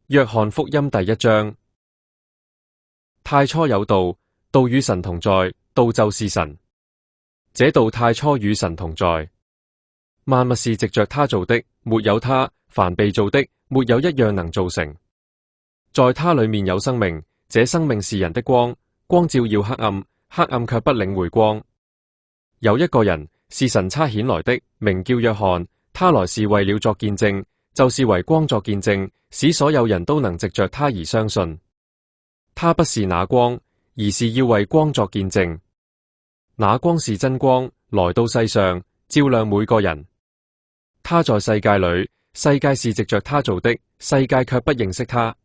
約翰福音第1章。太初有道，道與神同在，道就是神。這道太初與神同在。萬物是藉着他造的，沒有他，凡被造的，沒有一樣能造成。在他裏面有生命，這生命是人的光，光照耀黑暗，黑暗卻不領會光。有一個人是神差遣來的，名叫約翰，他來是為了作見證，就是為光作見證，使所有人都能藉着他而相信。他不是那光，而是要為光作見證。那光是真光，來到世上，照亮每個人。他在世界裏，世界是藉着他造的，世界卻不認識他。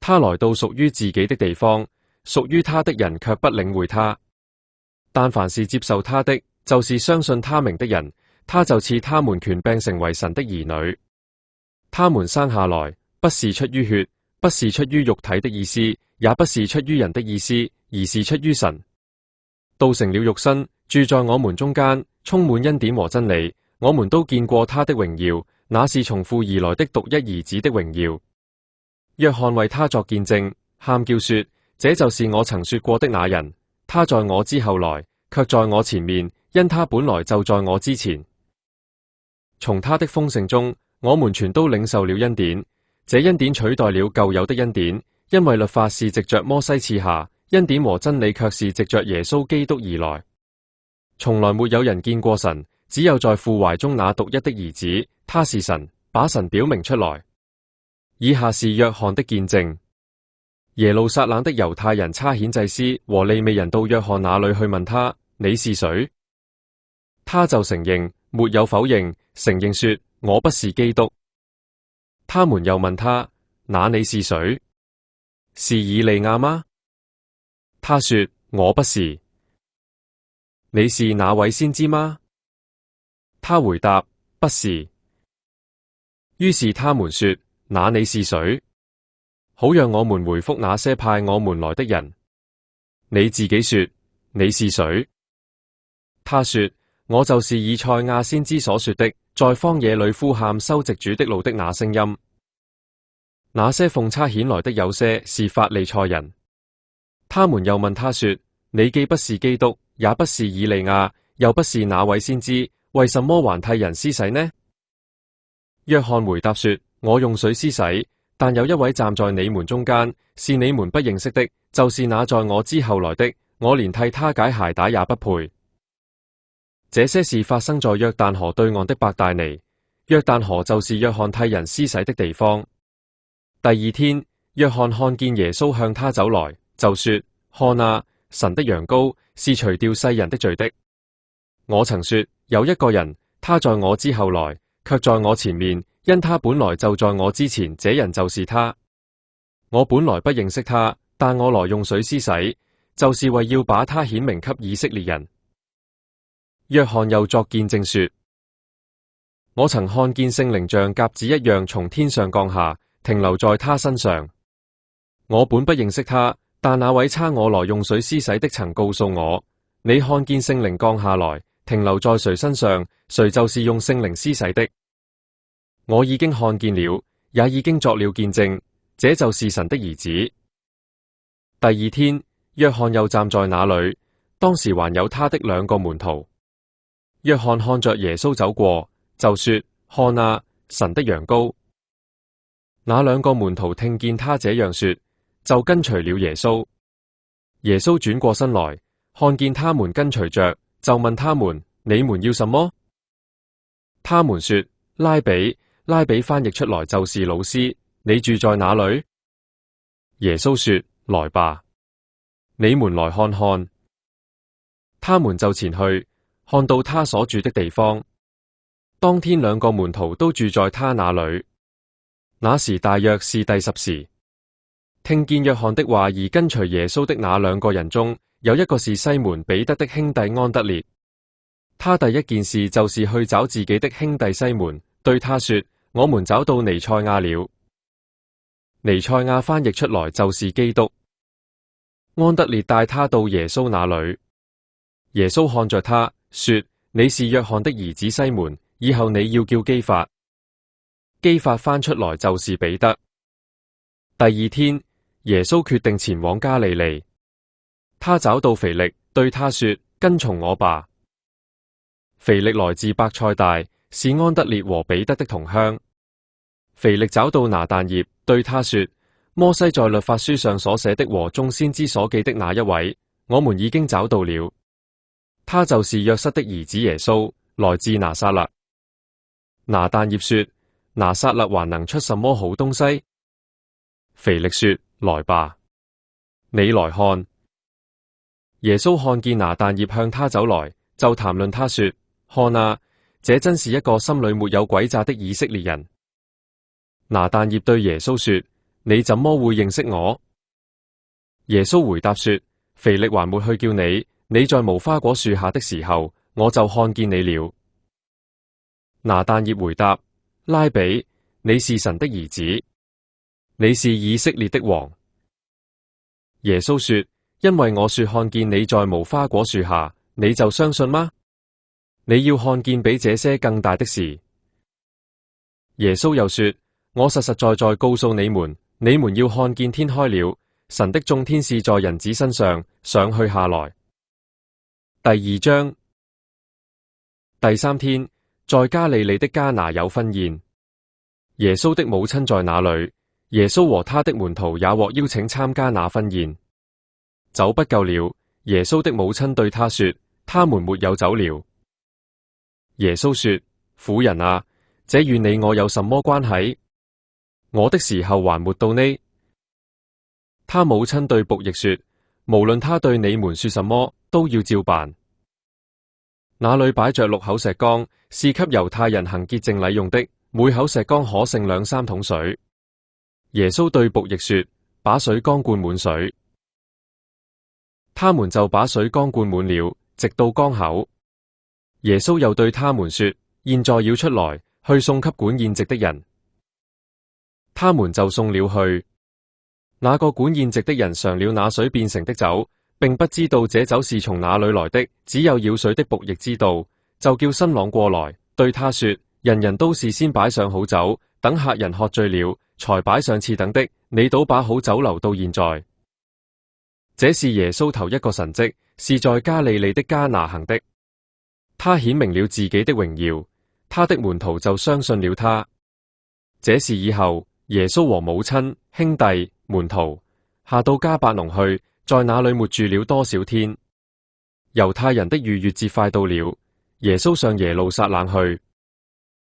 他來到屬於自己的地方，屬於他的人卻不領會他。但凡是接受他的，就是相信他名的人，他就賜他們權柄成為神的兒女。他們生下來，不是出於血，不是出於肉體的意思，也不是出於人的意思，而是出於神。道成了肉身，住在我們中間，充滿恩典和真理。我們都見過他的榮耀，那是從父而來的獨一兒子的榮耀。約翰為他作見證，喊叫說：這就是我曾說過的那人。他在我之後來，卻在我前面，因他本來就在我之前。從他的豐盛中，我們全都領受了恩典。這恩典取代了舊有的恩典，因為律法是藉着摩西賜下，恩典和真理卻是藉着耶穌基督而來。從來沒有人見過神，只有在父懷中那獨一的兒子，他是神，把神表明出來。以下是約翰的見證。耶路撒冷的猶太人差遣祭司和利未人到約翰那裏去問他：你是誰？他就承認，沒有否認，承認說：我不是基督。他們又問他：那你是誰？是以利亞嗎？他說：我不是。你是那位先知嗎？他回答：不是。於是他們說：那你是誰？好讓我們回覆那些派我們來的人。你自己說，你是誰？他說：我就是以賽亞先知所說的，在荒野裏呼喊修直主的路的那聲音。那些奉差遣來的有些是法利賽人，他們又問他說：你既不是基督，也不是以利亞，又不是那位先知，為什麼還替人施洗呢？約翰回答說：我用水施洗，但有一位站在你們中間，是你們不認識的，就是那在我之後來的，我連替他解鞋帶也不配。這些事發生在約旦河對岸的伯大尼，約旦河就是約翰替人施洗的地方。第二天，約翰看見耶穌向他走來，就說：看啊，神的羊羔，是除掉世人的罪的。我曾說，有一個人，他在我之後來，卻在我前面，因他本來就在我之前，這人就是他。我本來不認識他，但我來用水施洗，就是為要把他顯明給以色列人。約翰又作見證說：我曾看見聖靈像鴿子一樣從天上降下，停留在他身上。我本不認識他，但那位差我來用水施洗的曾告訴我：你看見聖靈降下來，停留在誰身上，誰就是用聖靈施洗的。我已經看見了，也已經作了見證，這就是神的兒子。第二天，約翰又站在那裏，當時還有他的兩個門徒。約翰看着耶穌走過，就說：看啊，神的羊羔。那兩個門徒聽見他這樣說，就跟隨了耶穌。耶穌轉過身來，看見他們跟隨着，就問他們：你們要什麼？他們說：拉比。拉比翻譯出來就是老師，你住在哪裏？耶穌說：來吧，你們來看看。他們就前去，看到他所住的地方。當天兩個門徒都住在他那裏。那時大約是第10時。聽見約翰的話而跟隨耶穌的那兩個人中，有一個是西門彼得的兄弟安德烈。他第一件事就是去找自己的兄弟西門，對他說：我們找到彌賽亞了。彌賽亞翻譯出來就是基督。安德烈帶他到耶穌那裏。耶穌看着他說：你是約翰的兒子西門，以後你要叫基法。基法翻出來就是彼得。第二天，耶穌決定前往加利利。他找到腓力，對他說：跟從我吧。腓力來自伯賽大，是安德烈和彼得的同鄉。腓力找到拿但業，對他說：摩西在律法書上所寫的和眾先知所記的那一位，我們已經找到了。他就是約瑟的兒子耶穌，來自拿撒勒。拿但業說：拿撒勒還能出什麼好東西？腓力說：來吧，你來看。耶穌看見拿但業向他走來，就談論他說：看啊，這真是一個心裏沒有詭詐的以色列人。拿但業對耶穌說：你怎麼會認識我？耶穌回答說：腓力還沒去叫你，你在無花果樹下的時候，我就看見你了。拿但業回答：拉比，你是神的兒子，你是以色列的王。耶穌說：因為我說看見你在無花果樹下，你就相信嗎？你要看見比這些更大的事。耶穌又說：我實實在在告訴你們，你們要看見天開了，神的眾天使在人子身上上去下來。第二章。第三天，在加利利的迦拿有婚宴，耶穌的母親在那裏，耶穌和他的門徒也獲邀請參加那婚宴。酒不夠了，耶穌的母親對他說：他們沒有酒了。耶穌說：婦人啊，這與你我有什麼關係？我的時候還沒到呢。他母親對僕役說：無論他對你們說什麼，都要照辦。那裏擺着6口石缸，是給猶太人行潔淨禮用的，每口石缸可盛2-3桶水。耶穌對僕役說：把水缸灌滿水。他們就把水缸灌滿了，直到缸口。耶穌又對他們說：現在要出來，去送給管宴席的人。他們就送了去。那個管宴席的人嘗了那水變成的酒，並不知道這酒是從哪裏來的，只有舀水的僕役知道，就叫新郎過來，對他說：人人都是先擺上好酒，等客人喝醉了，才擺上次等的，你倒把好酒留到現在。這是耶穌頭一個神蹟，是在加利利的迦拿行的。他顯明了自己的榮耀，他的門徒就相信了他。這事以後，耶穌和母親、兄弟、門徒下到迦百農去，在那裏沒住了多少天。猶太人的逾越節快到了，耶穌上耶路撒冷去。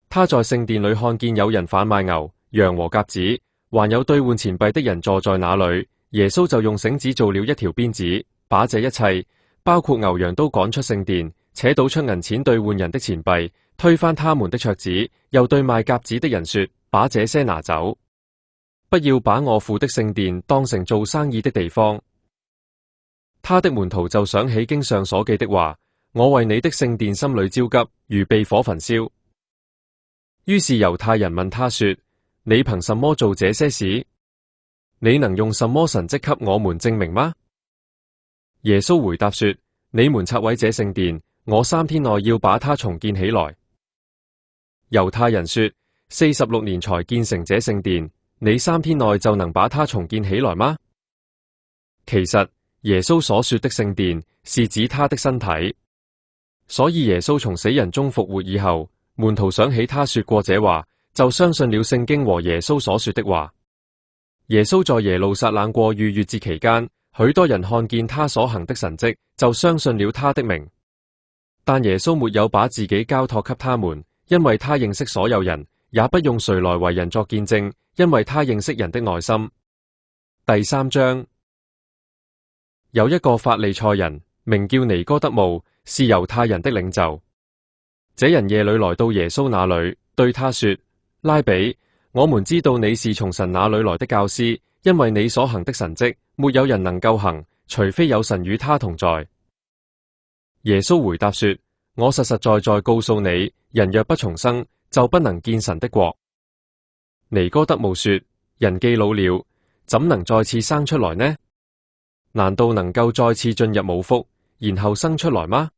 他在聖殿裏看見有人販賣牛、羊和鴿子，還有兌換錢幣的人坐在那裏。耶穌就用繩子做了一條鞭子，把這一切，包括牛羊都趕出聖殿，且倒出銀錢兌換人的錢幣，推翻他們的桌子，又對賣鴿子的人說：把這些拿走，不要把我父的聖殿當成做生意的地方。他的門徒就想起經上所記的話：我為你的聖殿心裏焦急，如被火焚燒。於是猶太人問他說：你憑什麼做這些事？你能用什麼神蹟給我們證明嗎？耶穌回答說：你們拆毀這聖殿，我3天內要把它重建起來。猶太人說：46年才建成這聖殿，你3天內就能把它重建起來嗎？其實耶穌所說的聖殿是指他的身體，所以耶穌從死人中復活以後，門徒想起他說過這話，就相信了聖經和耶穌所說的話。耶穌在耶路撒冷過逾越節期間，許多人看見他所行的神蹟，就相信了他的名。但耶穌沒有把自己交託給他們，因為他認識所有人，也不用誰來為人作見證，因為他認識人的內心。第三章。有一個法利賽人，名叫尼哥德慕，是猶太人的領袖。這人夜裏來到耶穌那裏，對他說：拉比，我們知道你是從神那裏來的教師，因為你所行的神蹟，沒有人能夠行，除非有神與他同在。耶穌回答說：我實實在在告訴你，人若不重生，就不能見神的國。尼哥德慕說：人既老了，怎能再次生出來呢？難道能夠再次進入母腹，然後生出來嗎？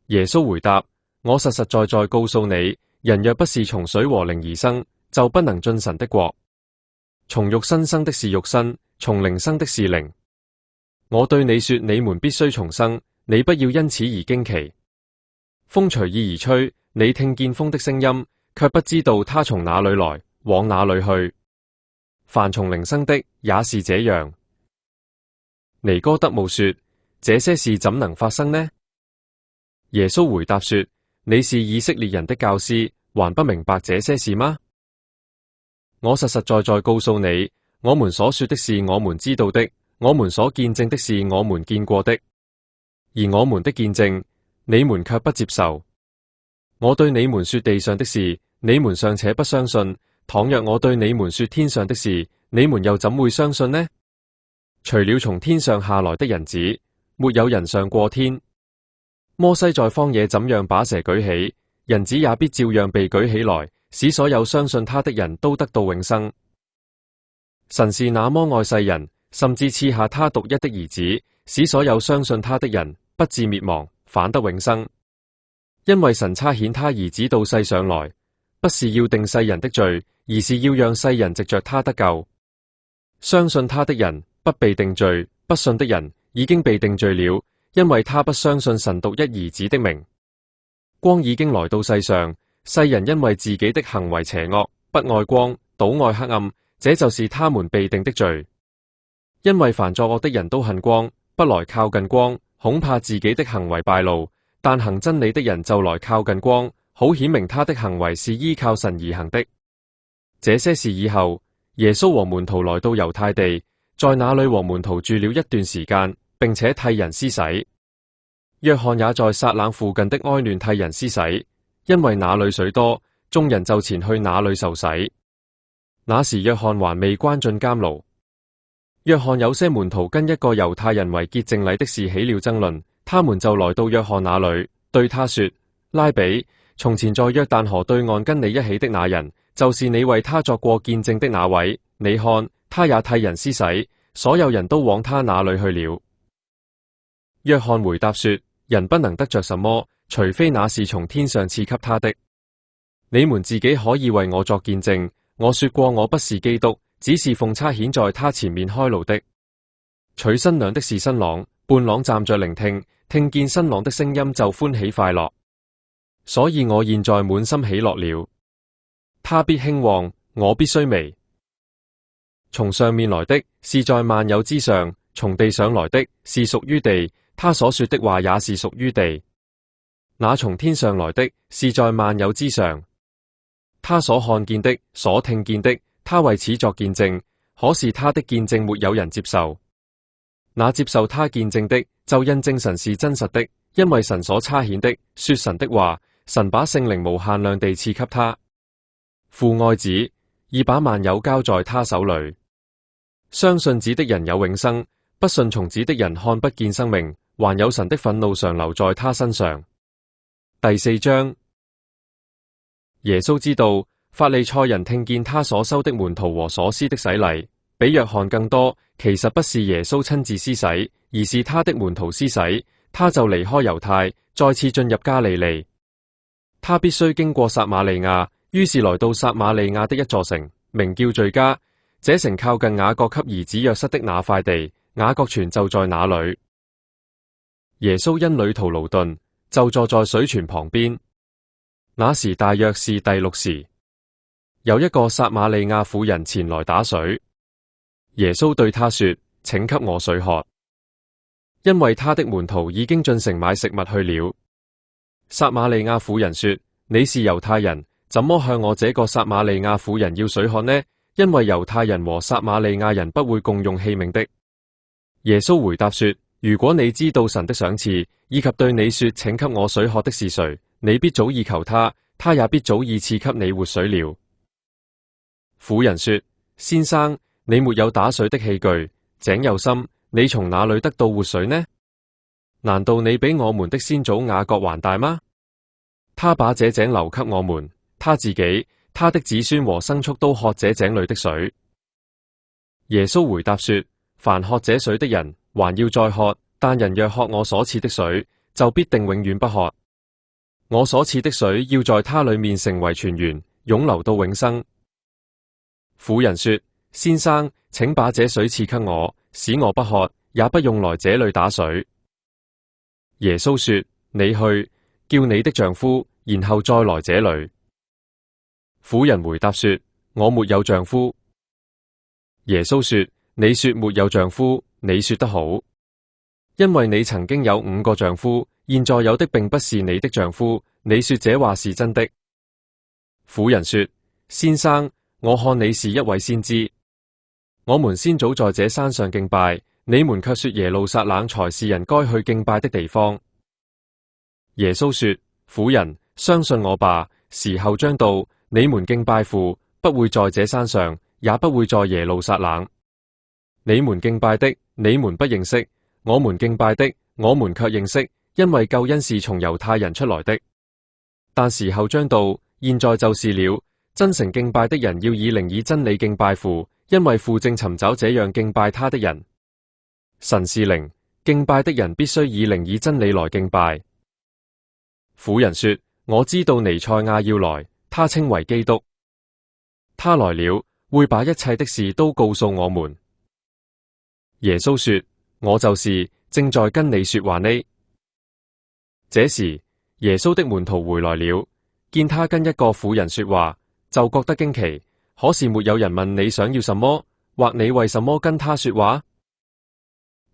耶穌回答：我實實在在告訴你，人若不是從水和靈而生，就不能進神的國。從肉身生的是肉身，從靈生的是靈。我對你說，你們必須重生，你不要因此而驚奇。風隨意而吹，你聽見風的聲音，卻不知道它從哪裏來，往哪裏去。凡從靈生的，也是這樣。尼哥德慕說：這些事怎能發生呢？耶穌回答說：你是以色列人的教師，還不明白這些事嗎？我實實在在告訴你，我們所說的是我們知道的，我們所見證的是我們見過的，而我們的見證，你們卻不接受。我對你們說地上的事，你們尚且不相信，倘若我對你們說天上的事，你們又怎會相信呢？除了從天上下來的人子，沒有人上過天。摩西在荒野怎樣把蛇舉起，人子也必照樣被舉起來，使所有相信他的人都得到永生。神是那麼愛世人，甚至賜下他獨一的兒子，使所有相信他的人不致滅亡，反得永生。因為神差遣他兒子到世上來，不是要定世人的罪，而是要讓世人藉着他得救。相信他的人不被定罪，不信的人已經被定罪了，因為他不相信神獨一兒子的名。光已經來到世上，世人因為自己的行為邪惡，不愛光，倒愛黑暗，這就是他們被定的罪。因為凡作惡的人都恨光，不來靠近光，恐怕自己的行為敗露。但行真理的人就來靠近光，好顯明他的行為是依靠神而行的。這些事以後，耶穌和門徒來到猶太地，在那裏和門徒住了一段時間，並且替人施洗。約翰也在撒冷附近的哀嫩替人施洗，因為那裏水多，眾人就前去那裏受洗。那時約翰還未關進監牢。約翰有些門徒跟一個猶太人為潔淨禮的事起了爭論。他們就來到約翰那裏，對他說：拉比，從前在約旦河對岸跟你一起的那人，就是你為他作過見證的那位。你看，他也替人施洗，所有人都往他那裏去了。約翰回答說：人不能得着什麼，除非那是從天上賜給他的。你們自己可以為我作見證，我說過我不是基督，只是奉差遣在他前面開路的。娶新娘的是新郎，伴郎站着聆聽，聽見新郎的聲音就歡喜快樂。所以我現在滿心喜樂了。他必興旺，我必衰微。從上面來的是在萬有之上，從地上來的是屬於地，他所說的話也是屬於地。那從天上來的是在萬有之上，他所看見的，所聽見的，他為此作見證，可是他的見證沒有人接受。那接受他見證的，就印證神是真實的，因為神所差遣的，說神的話，神把聖靈無限量地賜給他。父愛子，已把萬有交在他手裏。相信子的人有永生，不信從子的人看不見生命，還有神的憤怒常留在他身上。第4章，耶穌知道法利賽人聽見他所收的門徒和所施的洗禮，比約翰更多，其實不是耶穌親自施洗，而是他的門徒施洗，他就離開猶太，再次進入加利利。他必須經過撒瑪利亞，於是來到撒瑪利亞的一座城，名叫敘加。這城靠近雅各給兒子約瑟的那塊地，雅各泉就在那裏。耶穌因旅途勞頓，就坐在水泉旁邊。那時大約是第6時，有一個撒瑪利亞婦人前來打水。耶穌對他說：請給我水喝，因為他的門徒已經進城買食物去了。撒瑪利亞婦人說：你是猶太人，怎麼向我這個撒瑪利亞婦人要水喝呢？因為猶太人和撒瑪利亞人不會共用器皿的。耶穌回答說：如果你知道神的賞賜，以及對你說請給我水喝的是誰，你必早已求他，他也必早已賜給你活水了。婦人說：先生，你沒有打水的器具，井又深，你從哪裏得到活水呢？難道你比我們的先祖雅各還大嗎？他把這井留給我們，他自己、他的子孫和牲畜都喝這井裏的水。耶穌回答說：凡喝這水的人，還要再喝；但人若喝我所賜的水，就必定永遠不喝。我所賜的水要在他裏面成為泉源，湧流到永生。婦人說：先生，請把這水賜給我，使我不渴，也不用來這裏打水。耶穌說：你去，叫你的丈夫，然後再來這裏。婦人回答說：我沒有丈夫。耶穌說：你說沒有丈夫，你說得好，因為你曾經有5個丈夫，現在有的並不是你的丈夫，你說這話是真的。婦人說：先生，我看你是一位先知。我們先祖在這山上敬拜，你們卻說耶路撒冷才是人該去敬拜的地方。耶穌說：婦人，相信我吧，時候將到，你們敬拜父，不會在這山上，也不會在耶路撒冷。你們敬拜的，你們不認識；我們敬拜的，我們卻認識，因為救恩是從猶太人出來的。但時候將到，現在就是了。真誠敬拜的人要以靈以真理敬拜父，因為父正尋找這樣敬拜他的人。神是靈，敬拜的人必須以靈以真理來敬拜。婦人說：我知道彌賽亞要來，他稱為基督。他來了，會把一切的事都告訴我們。耶穌說：我就是正在跟你說話呢。這時，耶穌的門徒回來了，見他跟一個婦人說話，就覺得驚奇。可是沒有人問你想要什麼，或你為什麼跟他說話。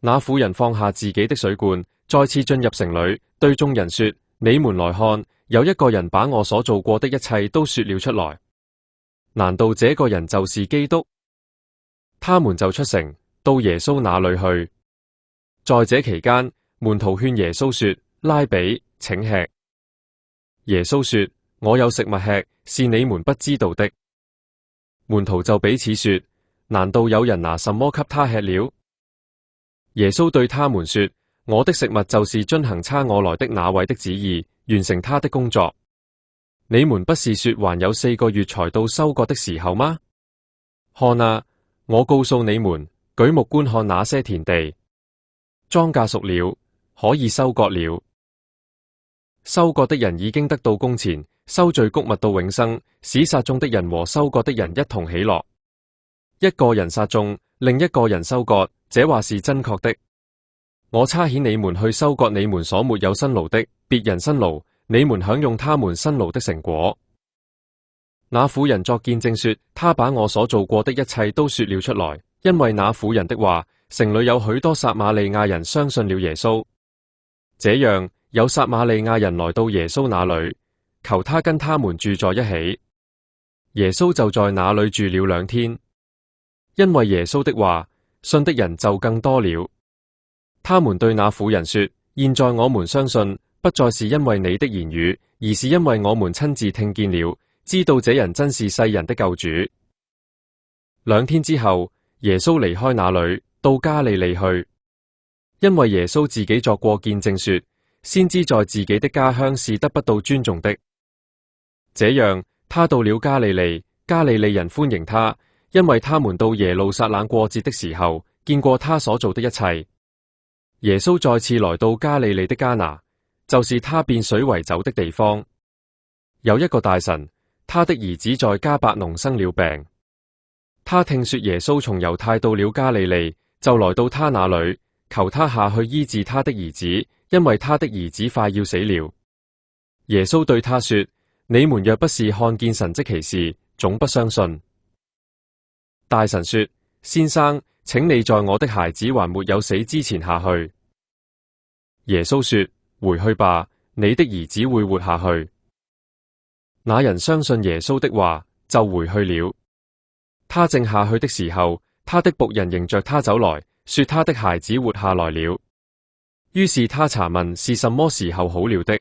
那婦人放下自己的水罐，再次進入城裏，對眾人說：你們來看，有一個人把我所做過的一切都說了出來。難道這個人就是基督？他們就出城，到耶穌那裏去。在這期間，門徒勸耶穌說：拉比，請吃。耶穌說：我有食物吃，是你們不知道的。門徒就彼此說：難道有人拿什麼給他吃了？耶穌對他們說：我的食物就是遵行差我來的那位的旨意，完成他的工作。你們不是說還有4個月才到收割的時候嗎？看啊，我告訴你們，舉目觀看那些田地，莊稼熟了，可以收割了。收割的人已經得到工錢，收聚穀物到永生，使撒種的人和收割的人一同喜樂。一個人撒種，另一個人收割，這話是真確的。我差遣你們去收割你們所沒有辛勞的，別人辛勞，你們享用他們辛勞的成果。那婦人作見證說：他把我所做過的一切都說了出來。因為那婦人的話，城裏有許多撒瑪利亞人相信了耶穌。這樣，有撒瑪利亞人來到耶穌那裏，求他跟他們住在一起。耶穌就在那裏住了2天。因為耶穌的話，信的人就更多了。他們對那婦人說：現在我們相信，不再是因為你的言語，而是因為我們親自聽見了，知道這人真是世人的救主。2天之後，耶穌離開那裏，到加利利去。因為耶穌自己作過見證說，先知在自己的家鄉是得不到尊重的。這樣，他到了加利利，加利利人歡迎他，因為他們到耶路撒冷過節的時候，見過他所做的一切。耶穌再次來到加利利的迦拿，就是他變水為酒的地方。有一個大臣，他的兒子在迦百農生了病。他聽說耶穌從猶太到了加利利，就來到他那裏，求他下去醫治他的兒子，因為他的兒子快要死了。耶穌對他說：你們若不是看見神蹟奇事，總不相信。大臣說：先生，請你在我的孩子還沒有死之前下去。耶穌說：回去吧，你的兒子會活下去。那人相信耶穌的話，就回去了。他正下去的時候，他的僕人迎着他走來，說他的孩子活下來了。於是他查問是什麼時候好了的。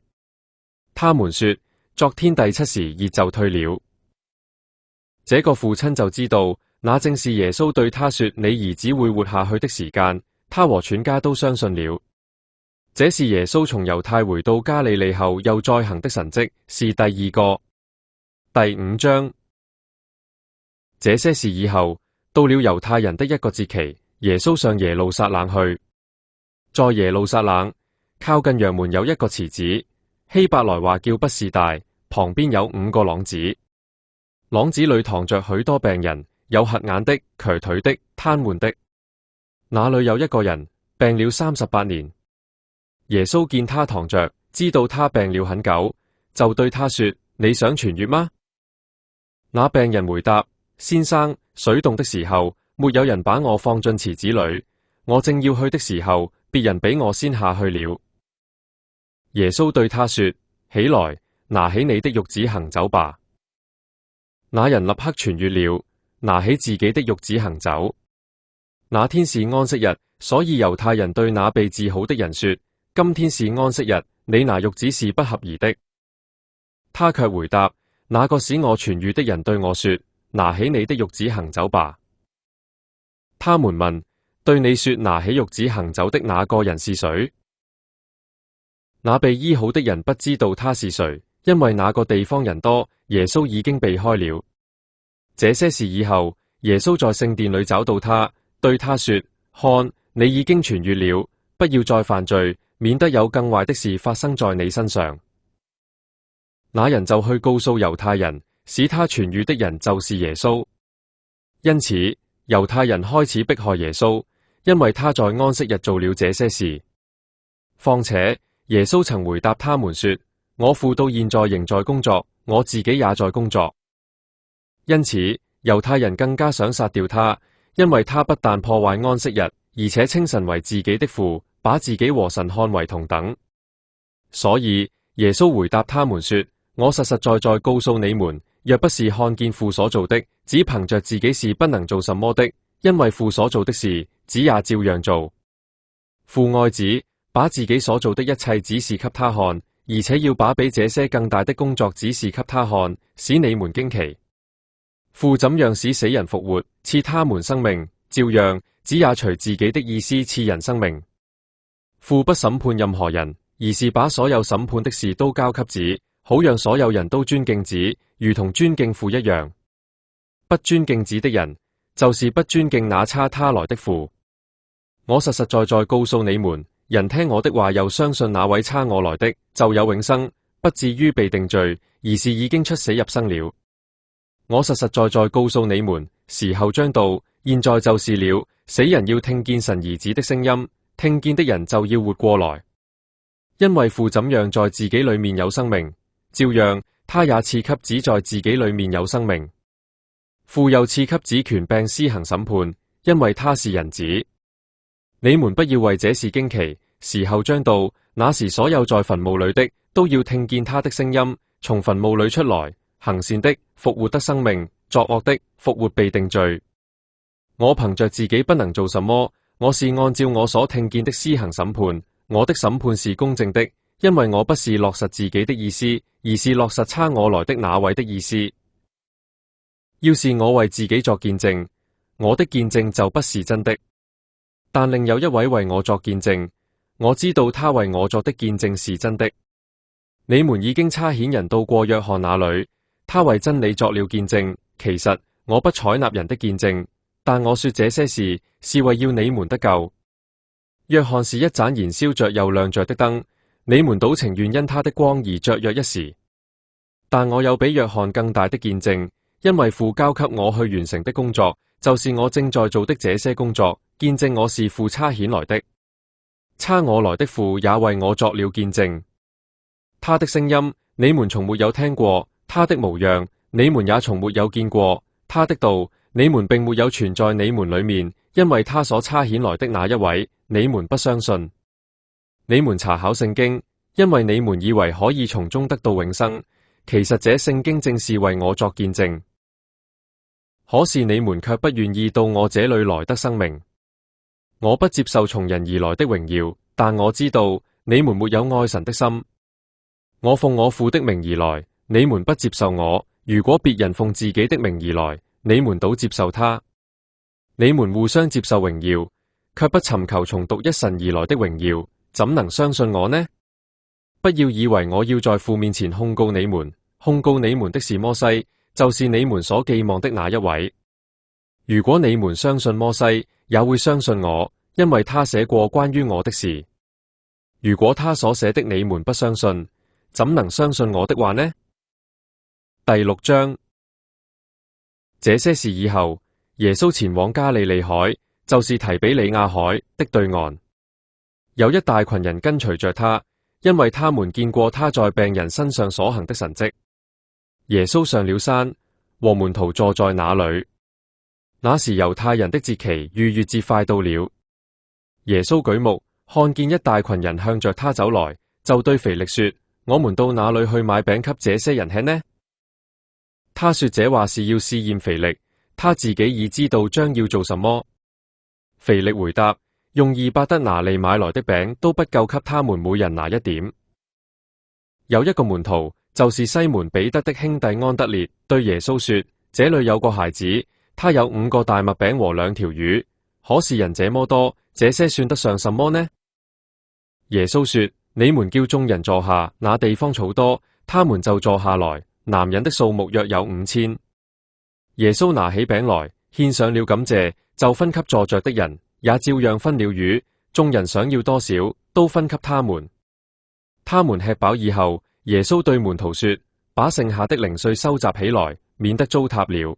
他們說：昨天第7時熱就退了。這個父親就知道，那正是耶穌對他說你兒子會活下去的時間。他和全家都相信了。這是耶穌從猶太回到加利利後又再行的神蹟，是第2個。第5章。這些事以後，到了猶太人的一個節期，耶穌上耶路撒冷去。在耶路撒冷靠近羊門有一個池子，希伯來話叫畢士大，旁邊有5個廊子。廊子裏躺着許多病人，有瞎眼的、瘸腿的、癱瘓的。那裏有一個人病了38年。耶穌見他躺着，知道他病了很久，就對他說：你想痊癒嗎？那病人回答：先生，水動的時候，沒有人把我放進池子裏，我正要去的時候，別人比我先下去了。耶穌對他說：起來，拿起你的褥子行走吧。那人立刻痊癒了，拿起自己的褥子行走。那天是安息日，所以猶太人對那被治好的人說：今天是安息日，你拿褥子是不合宜的。他卻回答：那個使我痊癒的人對我說：拿起你的褥子行走吧。他們問：對你說拿起褥子行走的那個人是誰？那被醫好的人不知道他是誰，因為那個地方人多，耶穌已經避開了。這些事以後，耶穌在聖殿裏找到他，對他說：看，你已經痊癒了，不要再犯罪，免得有更壞的事發生在你身上。那人就去告訴猶太人，使他痊癒的人就是耶穌。因此，猶太人開始迫害耶穌，因為他在安息日做了這些事。況且，耶穌曾回答他們說：我父到現在仍在工作，我自己也在工作。因此，猶太人更加想殺掉他，因為他不但破壞安息日，而且稱神為自己的父，把自己和神看為同等。所以，耶穌回答他們說：我實實在在告訴你們，若不是看見父所做的，只憑着自己是不能做什麼的，因為父所做的事，子也照樣做。父愛子，把自己所做的一切指示給他看，而且要把比這些更大的工作指示給他看，使你們驚奇。父怎樣使死人復活，賜他們生命，照樣子也隨自己的意思賜人生命。父不審判任何人，而是把所有審判的事都交給子，好讓所有人都尊敬子，如同尊敬父一樣。不尊敬子的人，就是不尊敬那差他來的父。我實實在在告訴你們，人聽我的話又相信那位差我來的，就有永生，不至於被定罪，而是已經出死入生了。我實實在在告訴你們，時候將到，現在就是了。死人要聽見神兒子的聲音，聽見的人就要活過來。因為父怎樣在自己裏面有生命，照樣他也賜給子在自己裏面有生命。父又賜給子權柄施行審判，因為他是人子。你們不要為這事驚奇，時候將到，那時所有在墳墓裏的都要聽見他的聲音，從墳墓裏出來，行善的復活得生命，作惡的復活被定罪。我憑着自己不能做什麼，我是按照我所聽見的施行審判，我的審判是公正的，因為我不是落實自己的意思，而是落實差我來的那位的意思。要是我為自己作見證，我的見證就不是真的。但另有一位為我作見證，我知道他為我作的見證是真的。你們已經差遣人到過約翰那裏，他為真理作了見證。其實我不採納人的見證，但我說這些事是為要你們得救。約翰是一盞燃燒着又亮着的燈，你們倒情願因他的光而雀躍一時。但我有比約翰更大的見證，因為父交給我去完成的工作，就是我正在做的這些工作，見證我是父差遣來的。差我來的父也為我作了見證。他的聲音你們從沒有聽過，他的模樣你們也從沒有見過，他的道你們並沒有存在你們裏面，因為他所差遣來的那一位，你們不相信。你們查考聖經，因為你們以為可以從中得到永生，其實這聖經正是為我作見證。可是你們卻不願意到我這裏來得生命。我不接受從人而來的榮耀，但我知道你們沒有愛神的心。我奉我父的名而來，你們不接受我；如果別人奉自己的名而來，你們倒接受他。你們互相接受榮耀，卻不尋求從獨一神而來的榮耀，怎能相信我呢？不要以為我要在父面前控告你們，控告你們的是摩西，就是你們所寄望的那一位。如果你們相信摩西，也會相信我，因為他寫過關於我的事。如果他所寫的你們不相信，怎能相信我的話呢？第6章。這些事以後，耶穌前往加利利海，就是提比里亞海的對岸。有一大群人跟隨着他，因為他們見過他在病人身上所行的神蹟。耶穌上了山，和門徒坐在那裏。那時猶太人的節期逾越節快到了。耶穌舉目看見一大群人向着他走來，就對腓力說：我們到哪裏去買餅給這些人吃呢？他說這話是要試驗腓力，他自己已知道將要做什麼。腓力回答：用200德拿利買來的餅都不夠給他們每人拿1點。有一個門徒，就是西門彼得的兄弟安德烈，對耶穌說：這裏有個孩子，他有5個大麥餅和2條魚，可是人這麼多，這些算得上什麼呢？耶穌說：你們叫眾人坐下，那地方草多，他們就坐下來。男人的數目約有5000。耶穌拿起餅來，獻上了感謝，就分給坐着的人，也照樣分了魚。眾人想要多少，都分給他們。他們吃飽以後，耶穌對門徒說：把剩下的零碎收集起來，免得糟蹋了。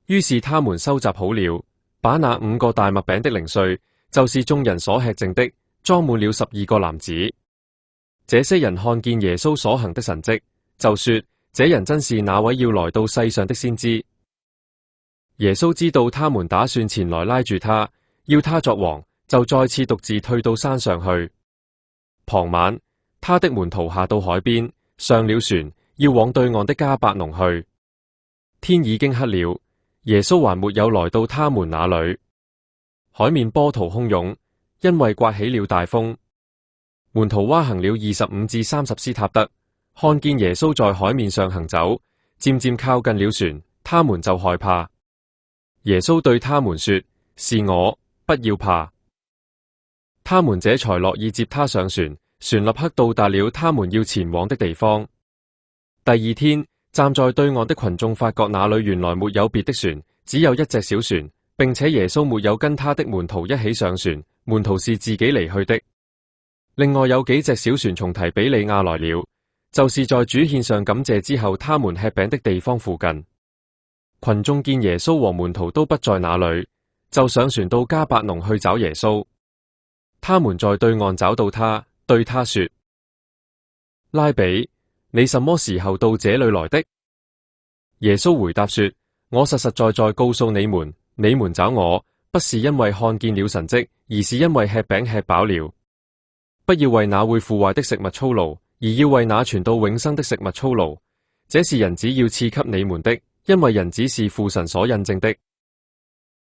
於是他們收集好了，把那5個大麥餅的零碎，就是眾人所吃剩的，裝滿了12個籃子。這些人看見耶穌所行的神蹟，就說：這人真是那位要來到世上的先知。耶穌知道他們打算前來拉住他，要他作王，就再次獨自退到山上去。傍晚，他的門徒下到海邊，上了船，要往對岸的迦百農去。天已經黑了，耶穌還沒有來到他們那裏。海面波濤洶湧，因為颳起了大風。門徒划行了25至30斯塔德，看見耶穌在海面上行走，漸漸靠近了船，他們就害怕。耶穌對他們說：是我，不要怕。他們這才樂意接他上船，船立刻到達了他們要前往的地方。第2天，站在對岸的群眾發覺那裏原來沒有別的船，只有一隻小船，並且耶穌沒有跟他的門徒一起上船，門徒是自己離去的。另外有幾隻小船從提比里亞來了，就是在主獻上感謝之後，他們吃餅的地方附近。群眾見耶穌和門徒都不在那裏，就上船到迦百農去找耶穌。他們在對岸找到他，對他說：拉比，你什麼時候到這裏來的？耶穌回答說：我實實在在告訴你們，你們找我，不是因為看見了神蹟，而是因為吃餅吃飽了。不要為那會腐壞的食物操勞，而要為那存到永生的食物操勞。這是人子要賜給你們的，因為人子是父神所印證的。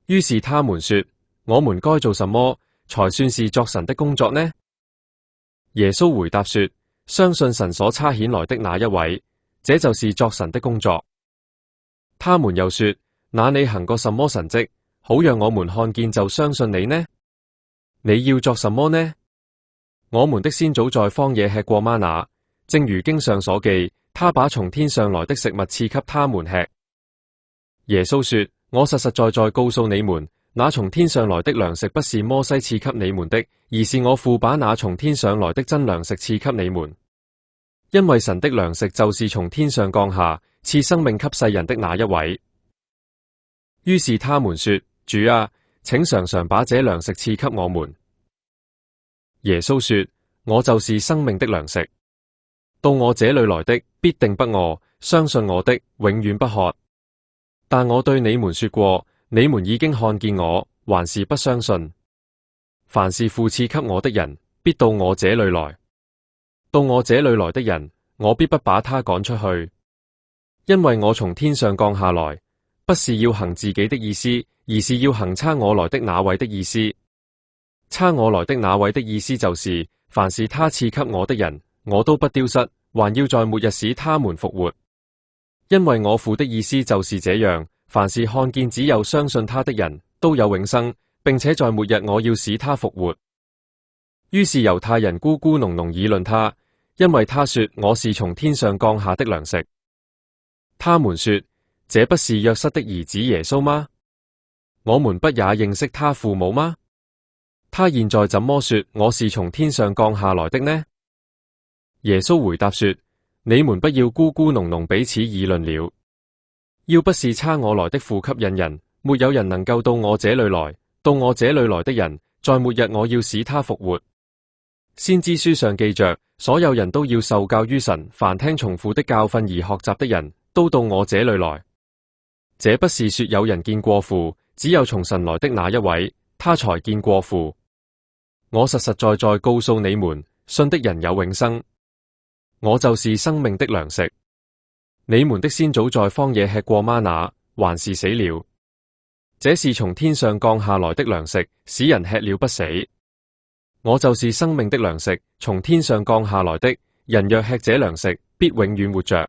於是他們說：我們該做什麼，才算是作神的工作呢？耶穌回答說：相信神所差遣來的那一位，這就是作神的工作。他們又說：那你行過什麼神蹟，好讓我們看見就相信你呢？你要作什麼呢？我們的先祖在荒野吃過嗎哪，正如經上所記，他把從天上來的食物賜給他們吃。耶穌說：我實實在在告訴你們，那從天上來的糧食不是摩西賜給你們的，而是我父把那從天上來的真糧食賜給你們。因為神的糧食就是從天上降下，賜生命給世人的那一位。於是他們說：主啊，請常常把這糧食賜給我們。耶穌說：我就是生命的糧食，到我這裏來的必定不餓，相信我的永遠不渴。但我對你們說過，你們已經看見我，還是不相信。凡是父賜給我的人，必到我這裏來；到我這裏來的人，我必不把他趕出去。因為我從天上降下來，不是要行自己的意思，而是要行差我來的那位的意思。差我來的那位的意思就是，凡是他賜給我的人，我都不丟失，還要在末日使他們復活。因為我父的意思就是這樣，凡是看見只有相信他的人，都有永生，並且在末日我要使他復活。於是猶太人咕咕噥噥議論他，因為他說我是從天上降下的糧食。他們說：這不是約瑟的兒子耶穌嗎？我們不也認識他父母嗎？他現在怎麼說我是從天上降下來的呢？耶穌回答說：你們不要咕咕噥噥彼此議論了。要不是差我來的父吸引人，沒有人能夠到我這裏來，到我這裏來的人，在末日我要使他復活。先知書上記着，所有人都要受教於神，凡聽從父的教訓而學習的人，都到我這裏來。這不是說有人見過父，只有從神來的那一位，他才見過父。我實實在在告訴你們，信的人有永生。我就是生命的糧食。你們的先祖在荒野吃過嗎哪，還是死了。這是從天上降下來的糧食，使人吃了不死。我就是生命的糧食，從天上降下來的，人若吃這糧食，必永遠活着。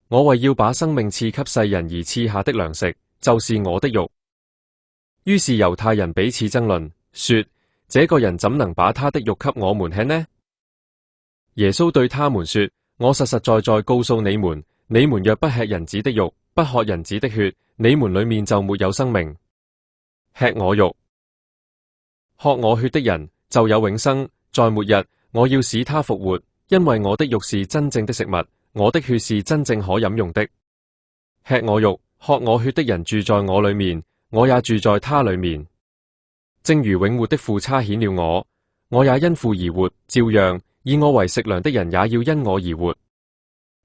我為要把生命賜給世人而賜下的糧食，就是我的肉。於是猶太人彼此爭論，說：這個人怎能把他的肉給我們吃呢？耶穌對他們說：我實實在在告訴你們，你們若不吃人子的肉，不喝人子的血，你們裡面就沒有生命。吃我肉、喝我血的人就有永生，在末日我要使他復活，因為我的肉是真正的食物，我的血是真正可飲用的。吃我肉、喝我血的人住在我裡面，我也住在他裡面。正如永活的父差遣了我，我也因父而活，照樣以我為食糧的人也要因我而活。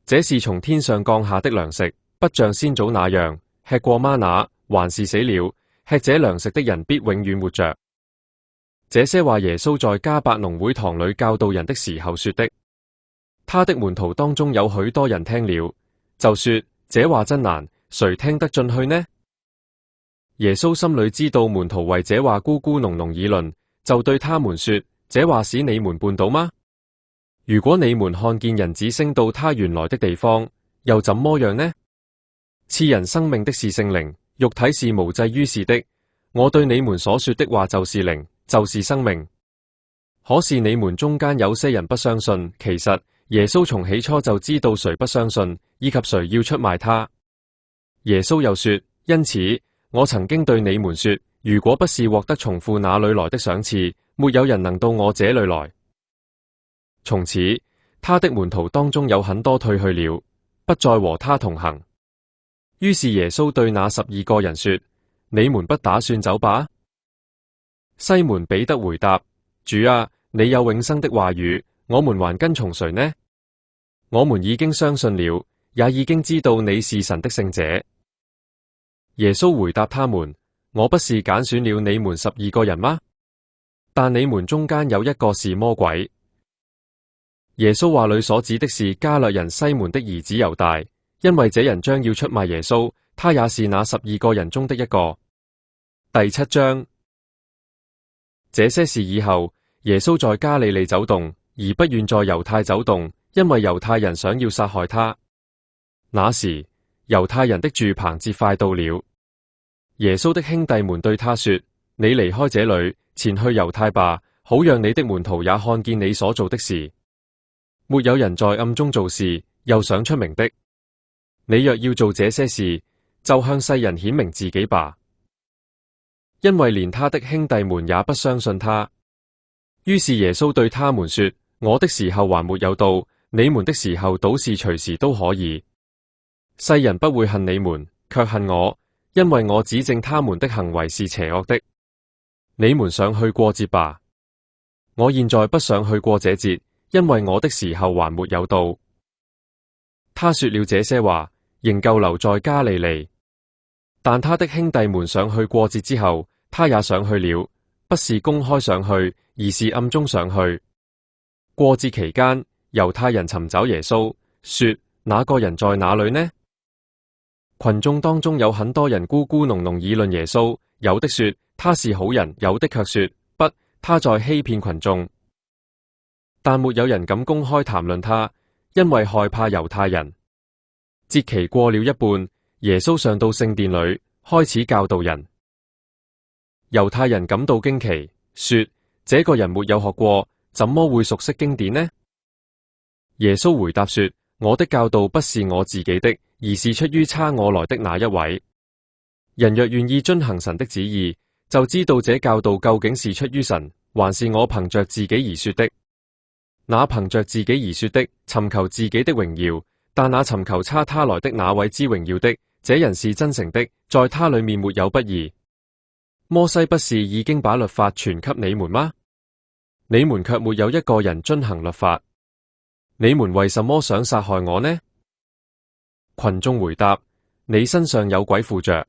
這是從天上降下的糧食，不像先祖那樣吃過嗎哪，還是死了。吃這糧食的人必永遠活着。這些話耶穌在迦百農會堂裏教導人的時候說的。他的門徒當中有許多人聽了，就說：這話真難，誰聽得進去呢？耶穌心裏知道門徒為這話咕咕噥噥議論，就對他們說：這話使你們絆倒嗎？如果你們看見人子升到他原來的地方，又怎麼樣呢？賜人生命的是聖靈，肉體是無濟於事的。我對你們所說的話就是靈，就是生命。可是你們中間有些人不相信，其實耶穌從起初就知道誰不相信，以及誰要出賣他。耶穌又說：因此我曾經對你們說，如果不是獲得從父那裏來的賞賜，沒有人能到我這裏來。從此他的門徒當中有很多退去了，不再和他同行。於是耶穌對那12個人說：你們不打算走吧？西門彼得回答：主啊，你有永生的話語，我們還跟從誰呢？我們已經相信了，也已經知道你是神的聖者。耶穌回答他們：我不是揀選了你們12個人嗎？但你們中間有一個是魔鬼。耶穌話裏所指的是加略人西門的兒子猶大，因為這人將要出賣耶穌，他也是那12個人中的一個。第7章。這些事以後，耶穌在加利利走動，而不願在猶太走動，因為猶太人想要殺害他。那時，猶太人的住棚節快到了。耶穌的兄弟們對他說：你離開這裏，前去猶太吧，好讓你的門徒也看見你所做的事。沒有人在暗中做事，又想出名的。你若要做這些事，就向世人顯明自己吧。因為連他的兄弟們也不相信他。於是耶穌對他們說：我的時候還沒有到，你們的時候倒是隨時都可以。世人不會恨你們，卻恨我，因為我指證他們的行為是邪惡的。你們想去過節吧？我現在不想去過這節，因為我的時候還沒有到。他說了這些話，仍舊留在加利利。但他的兄弟們想去過節之後，他也想去了，不是公開上去，而是暗中上去。過節期間，猶太人尋找耶穌，說：那個人在哪裏呢？群眾當中有很多人咕咕噥噥議論耶穌，有的說他是好人，有的卻說不，他在欺騙群眾。但沒有人敢公開談論他，因為害怕猶太人。節期過了一半，耶穌上到聖殿裏，開始教導人。猶太人感到驚奇，說：這個人沒有學過，怎麼會熟悉經典呢？耶穌回答說：我的教導不是我自己的，而是出於差我來的那一位。人若願意遵行神的旨意，就知道這教導究竟是出於神，還是我憑着自己而說的。那憑着自己而說的，尋求自己的榮耀，但那尋求差他來的那位之榮耀的，這人是真誠的，在他裏面沒有不義。摩西不是已經把律法傳給你們嗎？你們卻沒有一個人遵行律法。你們為什麼想殺害我呢？群眾回答：你身上有鬼附着，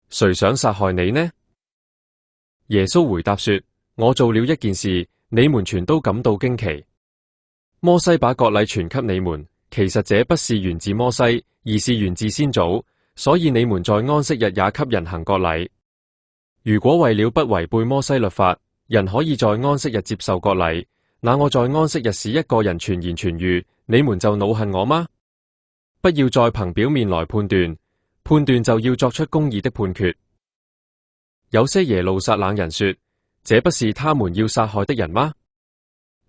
誰想殺害你呢？耶穌回答說：我做了一件事，你們全都感到驚奇。摩西把割禮傳給你們，其實這不是源自摩西，而是源自先祖，所以你們在安息日也給人行割禮。如果為了不違背摩西律法，人可以在安息日接受割禮，那我在安息日使一個人全然痊癒，你們就惱恨我嗎？不要再憑表面來判斷，判斷就要作出公義的判決。有些耶路撒冷人說：這不是他們要殺害的人嗎？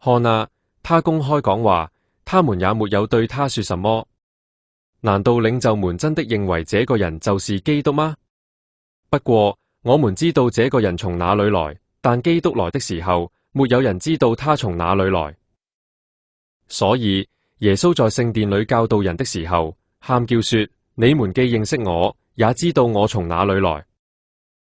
看啊，他公開講話，他們也沒有對他說什麼。難道領袖們真的認為這個人就是基督嗎？不過我們知道這個人從哪裏來，但基督來的時候，沒有人知道他從哪裏來。所以耶穌在聖殿裏教導人的時候，喊叫說：你們既認識我，也知道我從哪裏來。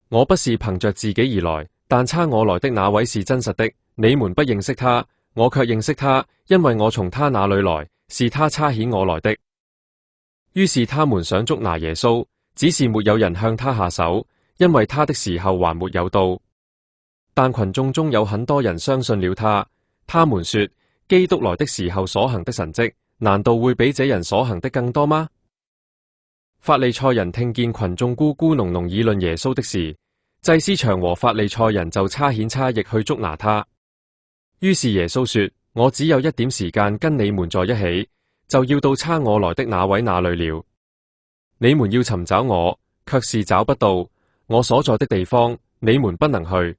我不是憑着自己而來，但差我來的那位是真實的。你們不認識他，我卻認識他，因為我從他那裏來，是他差遣我來的。於是他們想捉拿耶穌，只是沒有人向他下手，因為他的時候還沒有到。但群眾中有很多人相信了他，他們說：基督來的時候所行的神蹟，難道會比這人所行的更多嗎？法利賽人聽見群眾咕咕噥噥議論耶穌的事，祭司長和法利賽人就差遣差役去捉拿他。於是耶穌說：我只有一點時間跟你們在一起，就要到差我來的那位那裏了。你們要尋找我，卻是找不到。我所在的地方，你們不能去。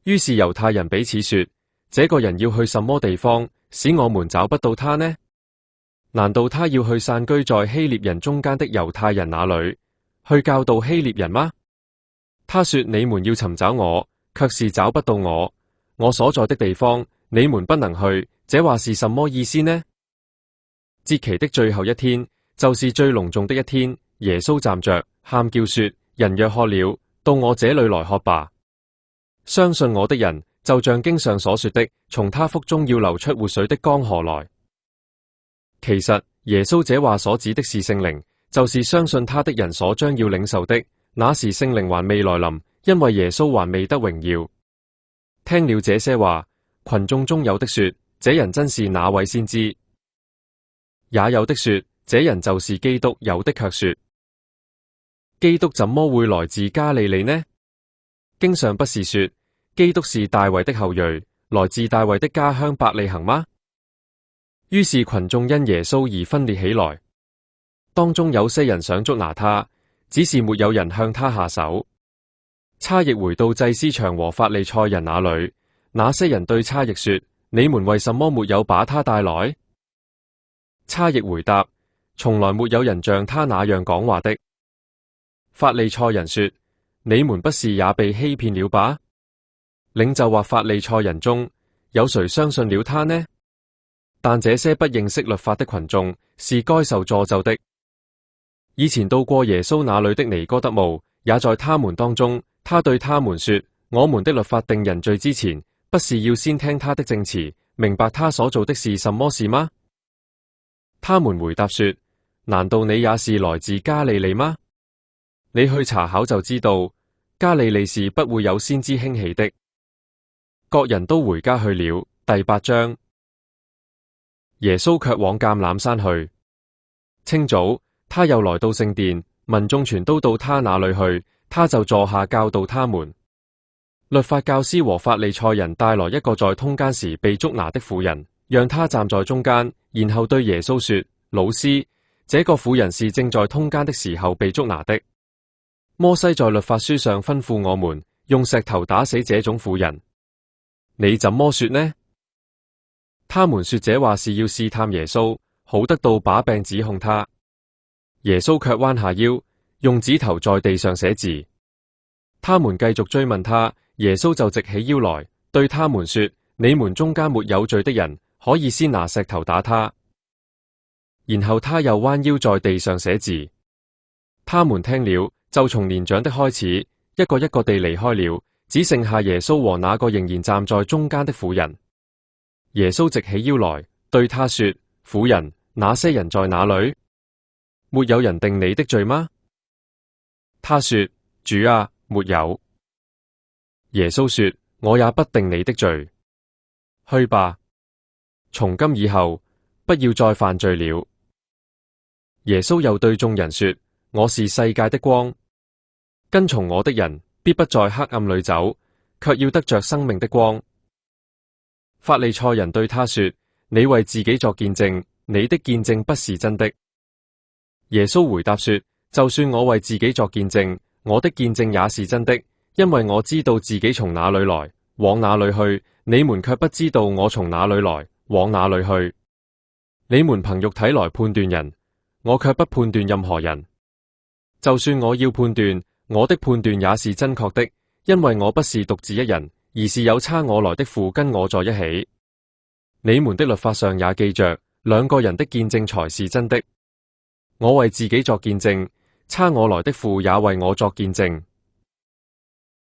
於是猶太人彼此說：這個人要去什麼地方，使我們找不到他呢？難道他要去散居在希臘人中間的猶太人那裏，去教導希臘人嗎？他說：你們要尋找我，卻是找不到我。我所在的地方，你們不能去。這話是什麼意思呢？節期的最後一天，就是最隆重的一天，耶穌站着，喊叫說：人若渴了，到我這裏來喝吧。相信我的人，就像經上所說的，從他腹中要流出活水的江河來。其實耶穌這話所指的是聖靈，就是相信他的人所將要領受的。那時聖靈還未來臨，因為耶穌還未得榮耀。聽了這些話，群眾中有的說：這人真是那位先知。也有的說：這人就是基督。有的卻說：基督怎麼會來自加利利呢？經上不是說基督是大衛的後裔，來自大衛的家鄉伯利恆嗎？於是群眾因耶穌而分裂起來，當中有些人想捉拿他，只是沒有人向他下手。差役回到祭司長和法利賽人那裏，那些人對差役說：你們為什麼沒有把他帶來？差役回答：從來沒有人像他那樣講話的。法利賽人說：你們不是也被欺騙了吧？領袖或法利賽人中有誰相信了他呢？但這些不認識律法的群眾是該受詛咒的。以前到過耶穌那裏的尼哥德慕也在他們當中，他對他們說：我們的律法定人罪之前，不是要先聽他的證詞，明白他所做的是什麼事嗎？他們回答說：難道你也是來自加利利嗎？你去查考就知道，加利利是不會有先知興起的。各人都回家去了。第8章。耶穌卻往橄欖山去。清早，他又來到聖殿，民眾全都到他那裏去，他就坐下教導他們。律法教師和法利賽人帶來一個在通姦時被捉拿的婦人，讓他站在中間，然後對耶穌說：老師，這個婦人是正在通姦的時候被捉拿的。摩西在律法書上吩咐我們用石頭打死這種婦人，你怎麼說呢？他們說這話是要試探耶穌，好得到把柄指控他。耶穌卻彎下腰，用指頭在地上寫字。他們繼續追問他，耶穌就直起腰來，對他們說：你們中間沒有罪的人，可以先拿石頭打他。然後他又彎腰在地上寫字。他們聽了，就從年長的開始，一個一個地離開了，只剩下耶穌和那個仍然站在中間的婦人。耶穌直起腰來，對他說：婦人，那些人在哪裏？沒有人定你的罪嗎？他說：主啊，沒有。耶穌說：我也不定你的罪，去吧，從今以後不要再犯罪了。耶穌又對眾人說：我是世界的光，跟從我的人必不在黑暗裏走，卻要得着生命的光。法利賽人對他說：你為自己作見證，你的見證不是真的。耶穌回答說：就算我為自己作見證，我的見證也是真的，因為我知道自己從哪裏來，往哪裏去，你們卻不知道我從哪裏來，往哪裏去。你們憑肉體來判斷人，我卻不判斷任何人。就算我要判斷，我的判斷也是真確的，因為我不是獨自一人，而是有差我來的父跟我在一起。你們的律法上也記着，兩個人的見證才是真的。我為自己作見證，差我來的父也為我作見證。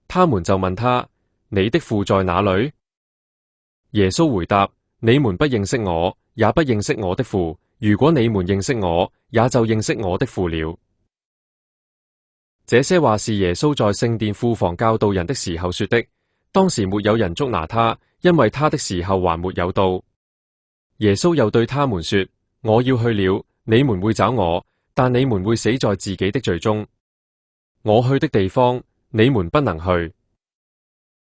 他們就問他：你的父在哪裏？耶穌回答：你們不認識我，也不認識我的父。如果你們認識我，也就認識我的父了。這些話是耶穌在聖殿庫房教導人的時候說的。當時沒有人捉拿他，因為他的時候還沒有到。耶穌又對他們說：我要去了，你們會找我，但你們會死在自己的罪中。我去的地方，你們不能去。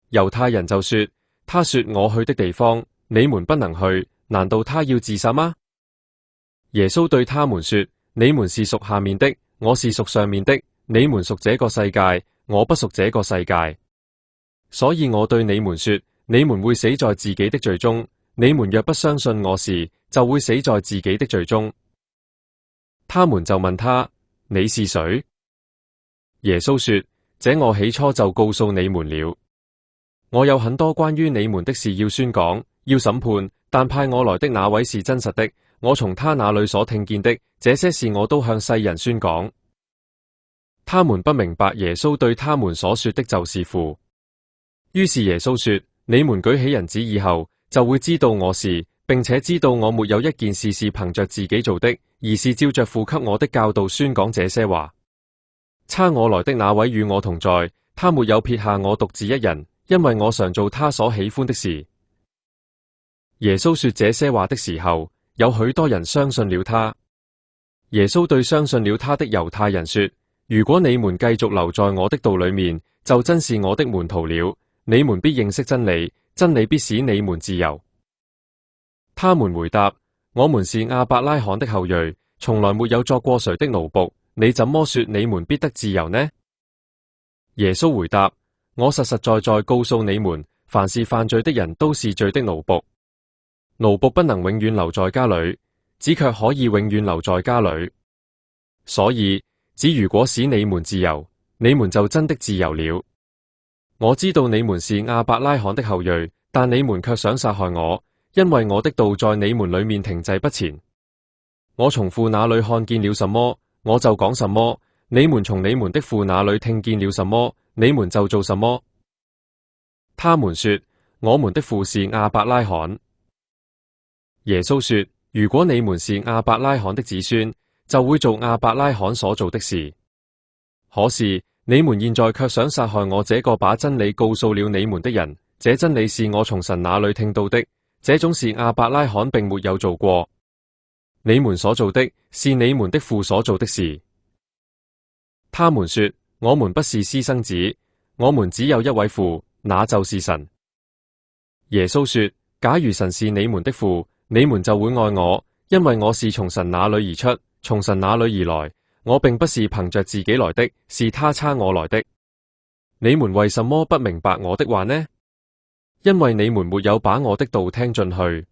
猶太人就說：他說我去的地方，你們不能去，難道他要自殺嗎？耶穌對他們說：你們是屬下面的，我是屬上面的。你們屬這個世界，我不屬這個世界。所以我對你們說，你們會死在自己的罪中。你們若不相信我是，就會死在自己的罪中。他們就問他：你是誰？耶穌說：這我起初就告訴你們了。我有很多關於你們的事要宣講，要審判，但派我來的那位是真實的。我從他那裏所聽見的，這些事我都向世人宣講。他們不明白耶穌對他們所說的就是父。於是耶穌說：你們舉起人子以後，就會知道我是，並且知道我沒有一件事是憑着自己做的，而是照着父給我的教導宣講這些話。差我來的那位與我同在，他沒有撇下我獨自一人，因為我常做他所喜歡的事。耶穌說這些話的時候，有許多人相信了他。耶穌對相信了他的猶太人說：如果你們繼續留在我的道裏面，就真是我的門徒了。你們必認識真理，真理必使你們自由。他們回答：我們是亞伯拉罕的後裔，從來沒有作過誰的奴僕，你怎麼說你們必得自由呢？耶穌回答：我實實在在告訴你們，凡是犯罪的人都是罪的奴僕。奴僕不能永遠留在家裏，子卻可以永遠留在家裏。所以子如果使你們自由，你們就真的自由了。我知道你們是亞伯拉罕的後裔，但你們卻想殺害我，因為我的道在你們裏面停滯不前。我從父那裏看見了什麼，我就講什麼；你們從你們的父那裏聽見了什麼，你們就做什麼。他們說：我們的父是亞伯拉罕。耶穌說：如果你們是亞伯拉罕的子孫，就會做亞伯拉罕所做的事。可是你們現在卻想殺害我這個把真理告訴了你們的人。這真理是我從神那裏聽到的，這種事亞伯拉罕並沒有做過。你們所做的是你們的父所做的事。他們說：我們不是私生子，我們只有一位父，那就是神。耶穌說：假如神是你們的父，你們就會愛我，因為我是從神那裏而出，從神那裏而來。我並不是憑着自己來的，是他差我來的。你們為什麼不明白我的話呢？因為你們沒有把我的道聽進去。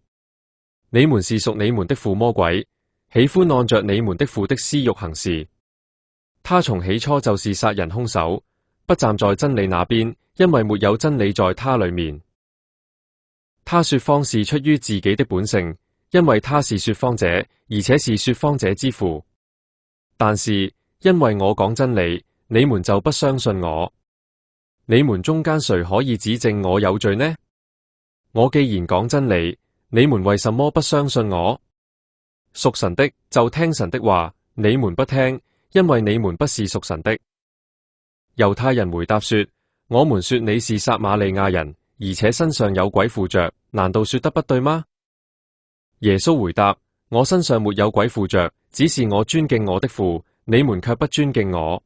你們是屬你們的父魔鬼，喜歡按着你們的父的私欲行事。他從起初就是殺人兇手，不站在真理那邊，因為沒有真理在他裏面。他說謊是出於自己的本性，因為他是說謊者，而且是說謊者之父。但是因為我講真理，你們就不相信我。你們中間誰可以指證我有罪呢？我既然講真理，你們為什麼不相信我？屬神的就聽神的話，你們不聽，因為你們不是屬神的。猶太人回答說：我們說你是撒瑪利亞人，而且身上有鬼附着，難道說得不對嗎？耶穌回答：我身上沒有鬼附着，只是我尊敬我的父，你們卻不尊敬我。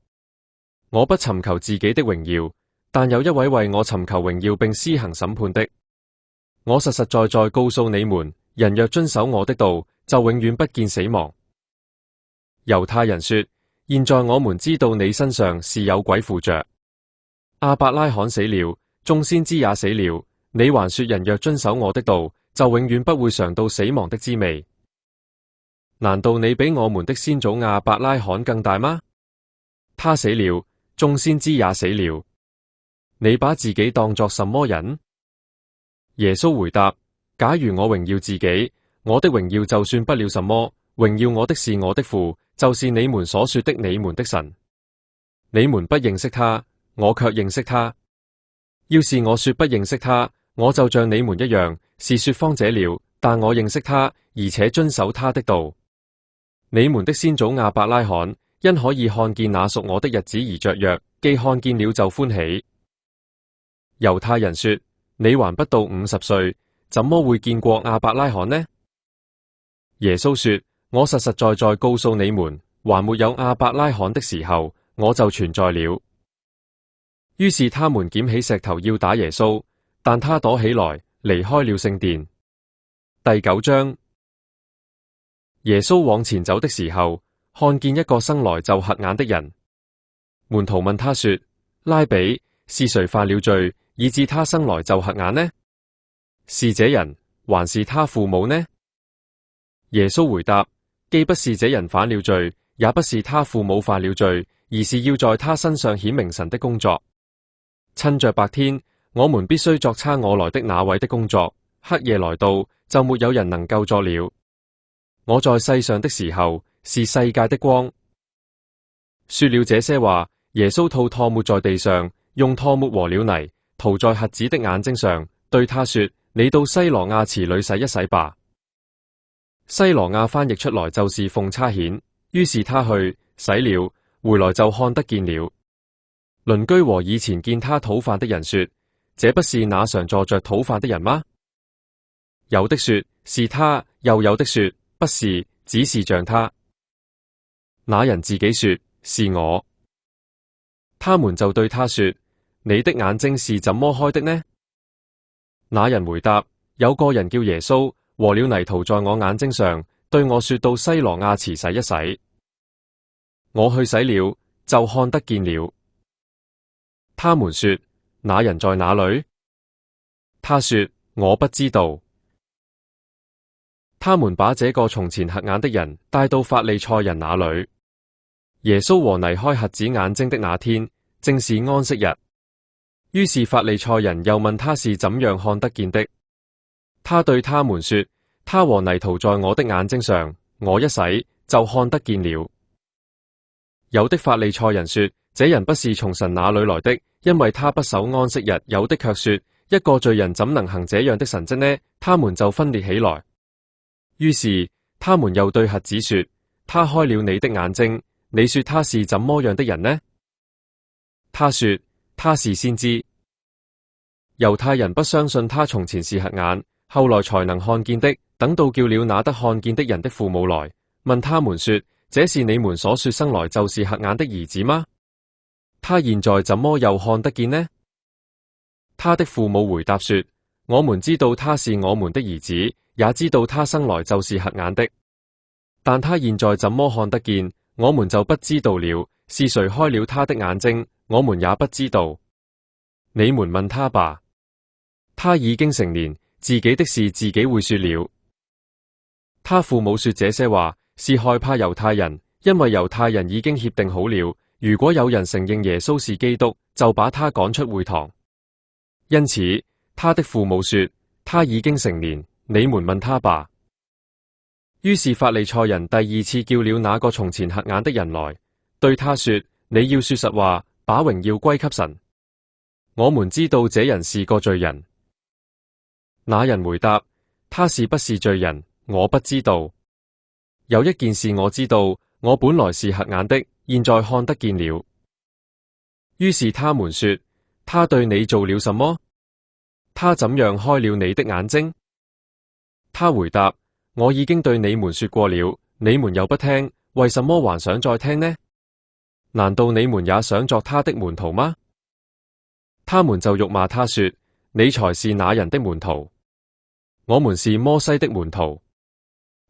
我不尋求自己的榮耀，但有一位為我尋求榮耀並施行審判的。我實實在在告訴你們，人若遵守我的道，就永遠不見死亡。猶太人說：現在我們知道你身上是有鬼附着。亞伯拉罕死了，眾先知也死了，你還說人若遵守我的道，就永遠不會嘗到死亡的滋味。難道你比我們的先祖亞伯拉罕更大嗎？他死了，眾先知也死了。你把自己當作什麼人？耶穌回答：假如我榮耀自己，我的榮耀就算不了什麼，榮耀我的是我的父，就是你們所說的你們的神。你們不認識他，我卻認識他。要是我說不認識他，我就像你們一樣，是說謊者了。但我認識他，而且遵守他的道。你們的先祖亞伯拉罕，因可以看見那屬我的日子而雀躍，既看見了就歡喜。猶太人說：你還不到50歲，怎麼會見過亞伯拉罕呢？耶穌說：我實實在在告訴你們，還沒有亞伯拉罕的時候，我就存在了。於是他們撿起石頭要打耶穌，但他躲起來，離開了聖殿。第9章。耶穌往前走的時候，看見一個生來就瞎眼的人。門徒問他說：拉比，是誰犯了罪，以致他生來就瞎眼呢？是這人，還是他父母呢？耶穌回答：既不是這人犯了罪，也不是他父母犯了罪，而是要在他身上顯明神的工作。趁着白天，我們必須作差我來的那位的工作；黑夜來到，就沒有人能夠作了。我在世上的時候，是世界的光。說了這些話，耶穌吐唾沫在地上，用唾沫和了泥塗在瞎子的眼睛上，對他說：你到西羅亞池裏洗一洗吧。西羅亞翻譯出來就是奉差遣，於是他去洗了，回來就看得見了。鄰居和以前見他討飯的人說：這不是那常坐着討飯的人嗎？有的說是他，又有的說不是，只是像他。那人自己說是我。他們就對他說：你的眼睛是怎麼開的呢？那人回答：有個人叫耶穌，和了泥塗在我眼睛上，對我說到西羅亞池洗一洗。我去洗了，就看得見了。他們說：那人在哪裏？他說：我不知道。他們把這個從前瞎眼的人帶到法利賽人那裏。耶穌和泥開瞎子眼睛的那天，正是安息日。於是法利賽人又問他是怎樣看得見的。他對他們說：他和泥塗在我的眼睛上，我一洗就看得見了。有的法利賽人說：這人不是從神那裏來的，因為他不守安息日。有的卻說：一個罪人怎能行這樣的神蹟呢？他們就分裂起來。於是他們又對瞎子說：他開了你的眼睛，你說他是怎麼樣的人呢？他說：他是先知。猶太人不相信他從前是瞎眼，後來才能看見的。等到叫了那得看見的人的父母來，問他們說：這是你們所說生來就是瞎眼的兒子嗎？他現在怎麼又看得見呢？他的父母回答說：我們知道他是我們的兒子，也知道他生來就是瞎眼的。但他現在怎麼看得見，我們就不知道了。是誰開了他的眼睛，我們也不知道。你們問他吧。他已經成年，自己的事自己會說了。他父母說這些話，是害怕猶太人，因為猶太人已經協定好了，如果有人承認耶穌是基督，就把他趕出會堂。因此，他的父母說：他已經成年，你們問他吧。於是法利賽人第二次叫了那個從前瞎眼的人來，對他說：你要說實話，把榮耀歸給神。我們知道這人是個罪人。那人回答：他是不是罪人，我不知道。有一件事我知道，我本來是瞎眼的，現在看得見了。於是他們說：他對你做了什麼？他怎樣開了你的眼睛？他回答：我已經對你們說過了，你們又不聽，為什麼還想再聽呢？難道你們也想作他的門徒嗎？他們就辱罵他說：你才是那人的門徒，我們是摩西的門徒。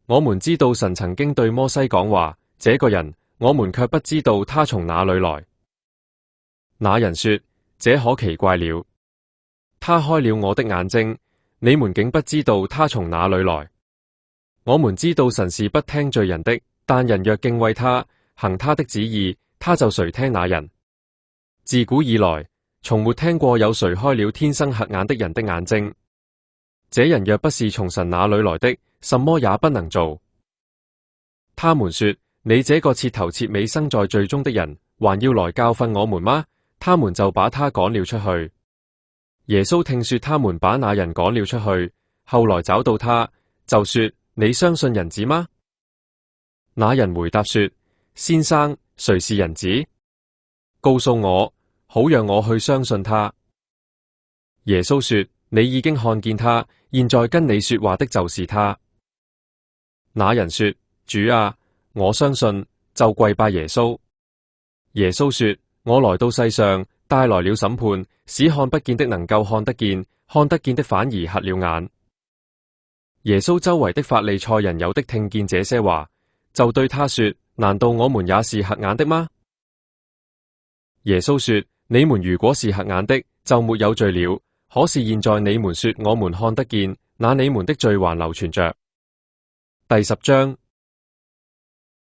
我們知道神曾經對摩西講話，這個人我們卻不知道他從哪裏來。那人說：這可奇怪了，他開了我的眼睛，你們竟不知道他從哪裏來。我們知道神是不聽罪人的，但人若敬畏他，行他的旨意，他就垂聽那人。自古以來，從沒聽過有誰開了天生瞎眼的人的眼睛。這人若不是從神那裏來的，什麼也不能做。他們說：你這個徹頭徹尾生在罪中的人，還要來教訓我們嗎？他們就把他趕了出去。耶穌聽說他們把那人趕了出去，後來找到他，就說：你相信人子嗎？那人回答說：先生，誰是人子？告訴我，好讓我去相信他。耶穌說：你已經看見他，現在跟你說話的就是他。那人說：主啊，我相信，就跪拜耶穌。耶穌說：我來到世上，帶來了審判，使看不見的能夠看得見，看得見的反而瞎了眼。耶穌周圍的法利賽人有的聽見這些話，就對他說：難道我們也是瞎眼的嗎？耶穌說：你們如果是瞎眼的，就沒有罪了。可是現在你們說我們看得見，那你們的罪還留存着。第10章，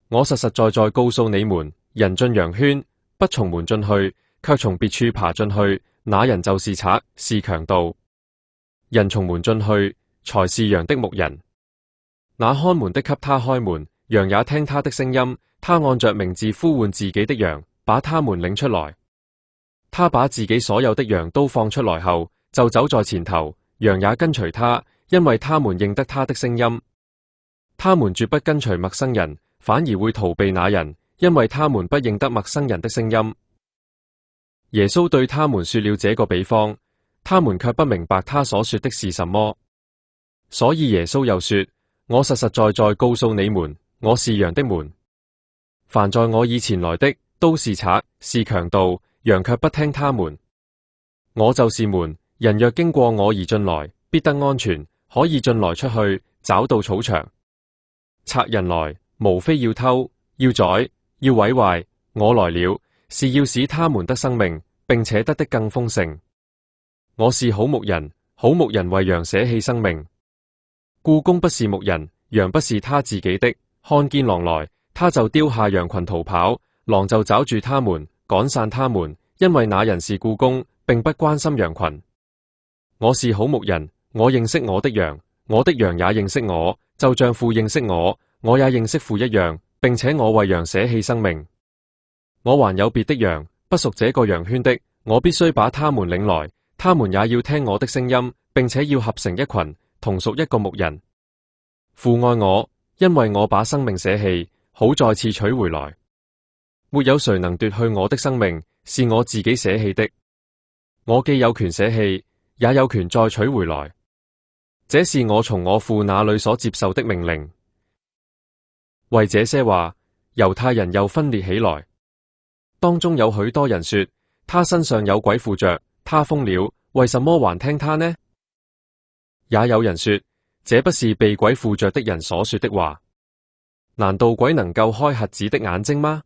我實實在在告訴你們，人進羊圈，不從門進去，卻從別處爬進去，那人就是賊，是強盜。人從門進去，才是羊的牧人。那看門的給他開門，羊也聽他的聲音，他按着名字呼喚自己的羊，把他們領出來。他把自己所有的羊都放出來後，就走在前頭，羊也跟隨他，因為他們認得他的聲音。他們絕不跟隨陌生人，反而會逃避那人，因為他們不認得陌生人的聲音。耶穌對他們說了這個比方，他們卻不明白他所說的是什麼。所以耶穌又說：我實實在在告訴你們，我是羊的門。凡在我以前來的，都是賊，是強盜，羊卻不聽他們。我就是門，人若經過我而進來，必得安全，可以進來出去，找到草場。賊人來，無非要偷，要宰，要毀壞。我來了，是要使他們得生命，並且得的更豐盛。我是好牧人，好牧人為羊捨棄生命。僱工不是牧人，羊不是他自己的，看見狼來，他就丟下羊群逃跑，狼就抓住他們，趕散他們，因為那人是僱工，並不關心羊群。我是好牧人，我認識我的羊，我的羊也認識我，就像父認識我，我也認識父一樣，並且我為羊捨棄生命。我還有別的羊，不屬這個羊圈的，我必須把他們領來，他們也要聽我的聲音，並且要合成一群，同屬一個牧人。父愛我，因為我把生命捨棄，好再次取回來。沒有誰能奪去我的生命，是我自己捨棄的。我既有權捨棄，也有權再取回來。這是我從我父那裏所接受的命令。為這些話，猶太人又分裂起來，當中有許多人說，他身上有鬼附着，他瘋了，為什麼還聽他呢？也有人說，這不是被鬼附着的人所說的話。難道鬼能夠開瞎子的眼睛嗎？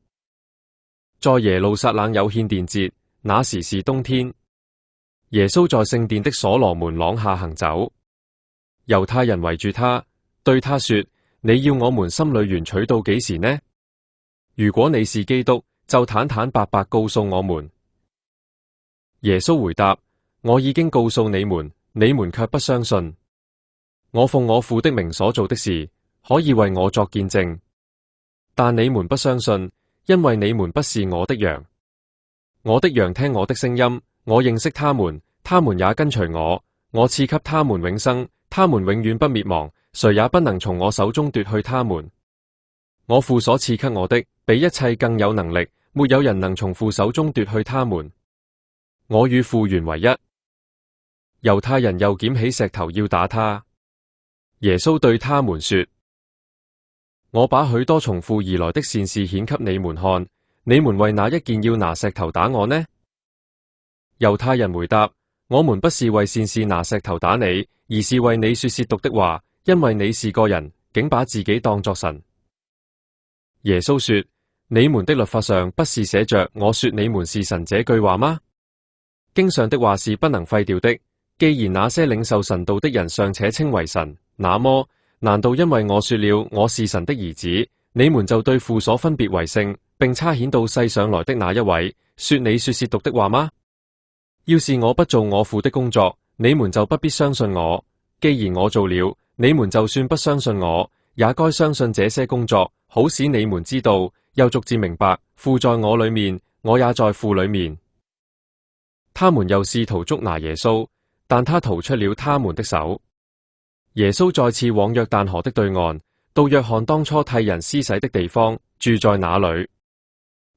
在耶路撒冷有獻殿節，那時是冬天。耶穌在聖殿的所羅門廊下行走，猶太人圍住他，對他說：你要我們心裏園取到幾時呢？如果你是基督，就坦坦白白告訴我們。耶穌回答：我已經告訴你們，你們卻不相信。我奉我父的名所做的事，可以為我作見證，但你們不相信，因為你們不是我的羊。我的羊聽我的聲音，我認識他們，他們也跟隨我。我賜給他們永生，他們永遠不滅亡，誰也不能從我手中奪去他們。我父所賜給我的，比一切更有能力，沒有人能從父手中奪去他們。我與父原為一。猶太人又撿起石頭要打他。耶穌對他們說：我把許多從父而來的善事顯給你們看，你們為哪一件要拿石頭打我呢？猶太人回答：我們不是為善事拿石頭打你，而是為你說褻瀆的話，因為你是個人，竟把自己當作神。耶穌說：你們的律法上不是寫着我說你們是神這句話嗎？經上的話是不能廢掉的。既然那些領受神道的人尚且稱為神，那麼難道因為我說了我是神的兒子，你們就對父所分別為聖，並差遣到世上來的那一位，說你說褻瀆的話嗎？要是我不做我父的工作，你們就不必相信我。既然我做了，你們就算不相信我，也該相信這些工作，好使你們知道，又逐漸明白，父在我裏面，我也在父裏面。他們又試圖捉拿耶穌，但他逃出了他們的手。耶穌再次往約旦河的對岸，到約翰當初替人施洗的地方，住在那裏。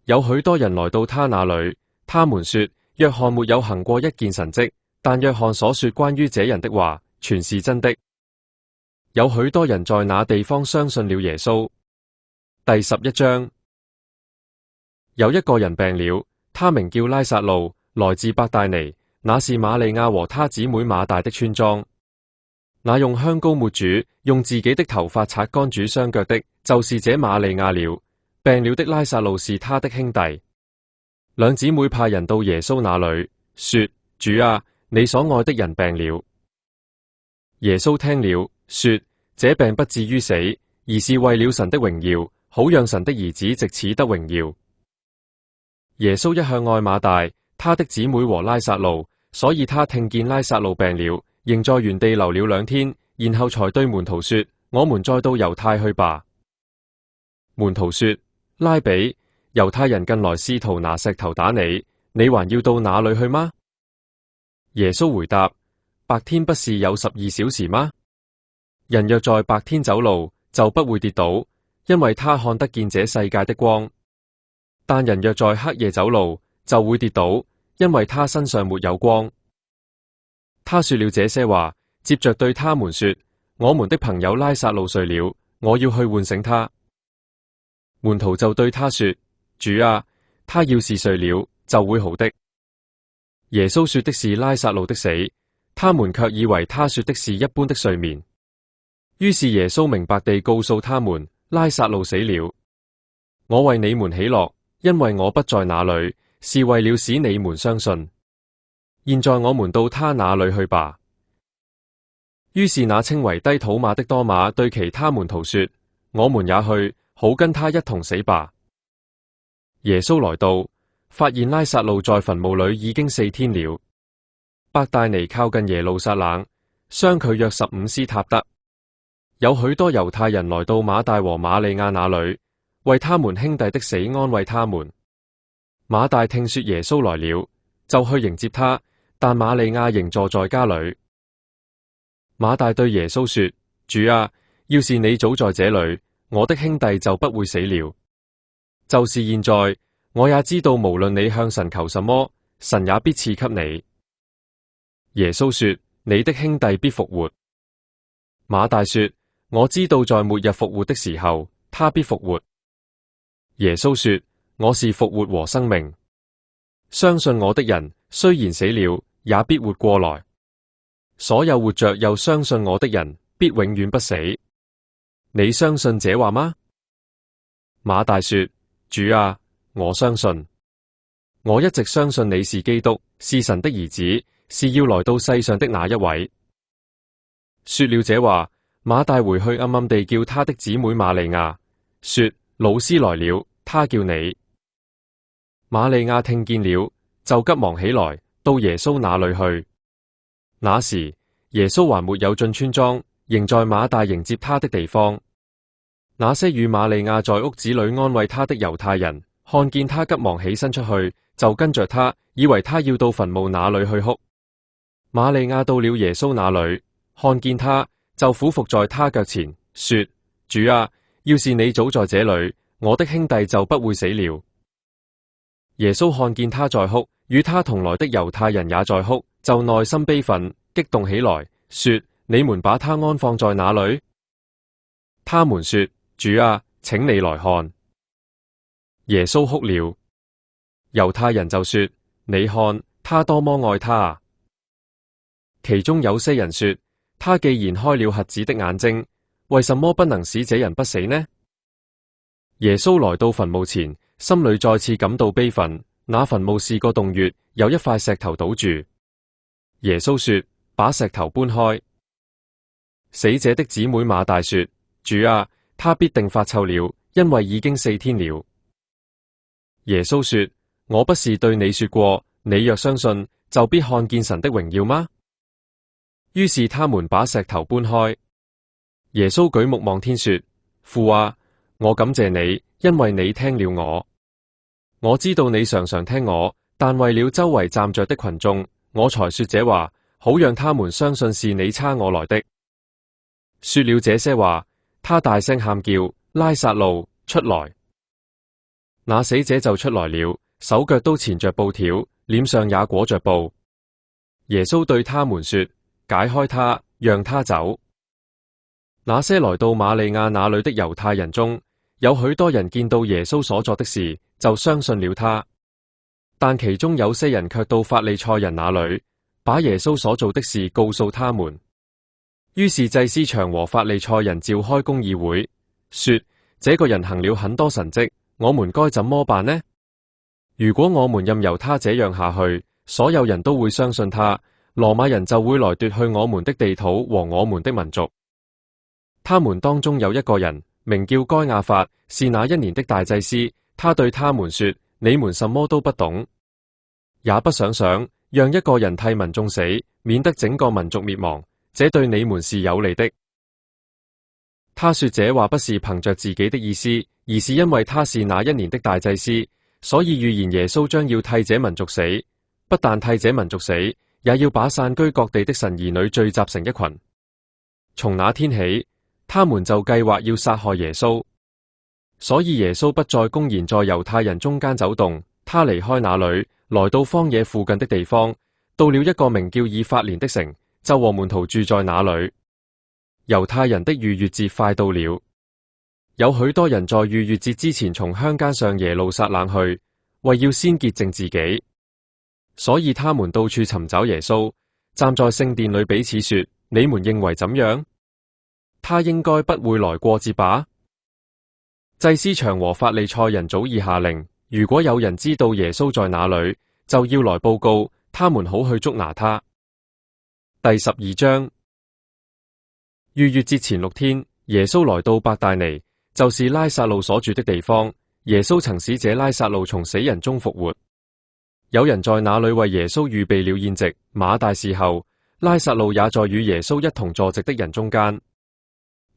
有許多人來到他那裏，他們說約翰沒有行過一件神蹟，但約翰所說關於這人的話，全是真的。有許多人在那地方相信了耶穌。第11章，有一個人病了，他名叫拉撒路，來自伯大尼，那是瑪利亞和他姊妹馬大的村莊。那用香膏抹主，用自己的頭髮擦乾主雙腳的，就是這瑪利亞了。病了的拉撒路是他的兄弟。兩姊妹派人到耶穌那裏，說：主啊，你所愛的人病了。耶穌聽了，說：這病不至於死，而是為了神的榮耀，好讓神的兒子藉此得榮耀。耶穌一向愛馬大，他的姊妹和拉撒路，所以他聽見拉撒路病了，仍在原地留了2天，然後才對門徒說：我們再到猶太去吧。門徒說：拉比，猶太人近來試圖拿石頭打你，你還要到哪裏去嗎？耶穌回答：白天不是有12小時嗎？人若在白天走路，就不會跌倒，因為他看得見這世界的光。但人若在黑夜走路，就會跌倒，因為他身上沒有光。他說了這些話，接着對他們說：我們的朋友拉撒路睡了，我要去喚醒他。門徒就對他說：主啊，他要是睡了，就會好的。耶穌說的是拉撒路的死，他們卻以為他說的是一般的睡眠。於是耶穌明白地告訴他們：拉撒路死了。我為你們喜樂，因為我不在那裏，是為了使你們相信。現在我們到他那裏去吧。於是那稱為低土馬的多馬對其他門徒說：我們也去，好跟他一同死吧。耶穌來到，發現拉撒路在墳墓裏已經4天了。伯大尼靠近耶路撒冷，相距約15斯塔德。有許多猶太人來到馬大和瑪利亞那裏，為他們兄弟的死安慰他們。馬大聽說耶穌來了，就去迎接他，但瑪利亞仍坐在家裏。馬大對耶穌說：主啊，要是你早在這裏，我的兄弟就不會死了。就是現在，我也知道無論你向神求什麼，神也必賜給你。耶穌說：你的兄弟必復活。馬大說：我知道在末日復活的時候，他必復活。耶穌說：我是復活和生命，相信我的人，雖然死了，也必活過來。所有活着又相信我的人，必永遠不死。你相信這話嗎？馬大說：主啊，我相信。我一直相信你是基督，是神的兒子，是要來到世上的那一位。說了這話，馬大回去暗暗地叫他的姊妹瑪利亞，說：老師來了，他叫你。瑪利亞聽見了，就急忙起來，到耶穌那裏去。那時耶穌還沒有進村莊，仍在馬大迎接他的地方。那些與瑪利亞在屋子裏安慰他的猶太人，看見他急忙起身出去，就跟着他，以為他要到墳墓那裏去哭。瑪利亞到了耶穌那裏，看見他，就俯伏在他腳前，說：主啊，要是你早在這裏，我的兄弟就不會死了。耶穌看見他在哭，與他同來的猶太人也在哭，就內心悲憤，激動起來，說：你們把他安放在哪裏？他們說：主啊，請你來看。耶穌哭了。猶太人就說：你看他多麼愛他啊！其中有些人說：他既然開了瞎子的眼睛，為什麼不能使這人不死呢？耶穌來到墳墓前，心裏再次感到悲憤。那墳墓是個洞穴，有一塊石頭堵住。耶穌說：把石頭搬開。死者的姊妹馬大說：主啊，他必定發臭了，因為已經4天了。耶穌說：我不是對你說過，你若相信，就必看見神的榮耀嗎？於是他們把石頭搬開。耶穌舉目望天說：父啊，我感謝你，因為你聽了我。我知道你常常聽我，但為了周圍站着的群眾，我才說這話，好讓他們相信是你差我來的。說了這些話，他大聲喊叫：拉撒路出來！那死者就出來了，手腳都纏着布條，臉上也裹着布。耶穌對他們說：解開他，讓他走。那些來到瑪利亞那裏的猶太人中，有許多人見到耶穌所作的事，就相信了他。但其中有些人卻到法利賽人那裏，把耶穌所做的事告訴他們。於是祭司長和法利賽人召開公議會，說：這個人行了很多神蹟，我們該怎麼辦呢？如果我們任由他這樣下去，所有人都會相信他，羅馬人就會來奪去我們的地土和我們的民族。他們當中有一個人，名叫該亞法，是那一年的大祭司。他對他們說：你們什麼都不懂，也不想想讓一個人替民眾死，免得整個民族滅亡，這對你們是有利的。他說這話不是憑着自己的意思，而是因為他是那一年的大祭司，所以預言耶穌將要替這民族死，不但替這民族死，也要把散居各地的神兒女聚集成一群。從那天起，他們就計劃要殺害耶穌。所以耶穌不再公然在猶太人中間走動，他離開那裏，來到荒野附近的地方，到了一個名叫以法蓮的城，就和門徒住在那裏。猶太人的逾越節快到了，有許多人在逾越節之前從鄉間上耶路撒冷去，為要先潔淨自己。所以他們到處尋找耶穌，站在聖殿裏彼此說：你們認為怎樣？他應該不會來過節吧？祭司長和法利賽人早已下令，如果有人知道耶穌在哪裏，就要來報告，他們好去捉拿他。第12章。逾越節前6天，耶穌來到伯大尼，就是拉撒路所住的地方。耶穌曾使這拉撒路從死人中復活。有人在那裏為耶穌預備了宴席，馬大侍候，拉撒路也在與耶穌一同坐席的人中間。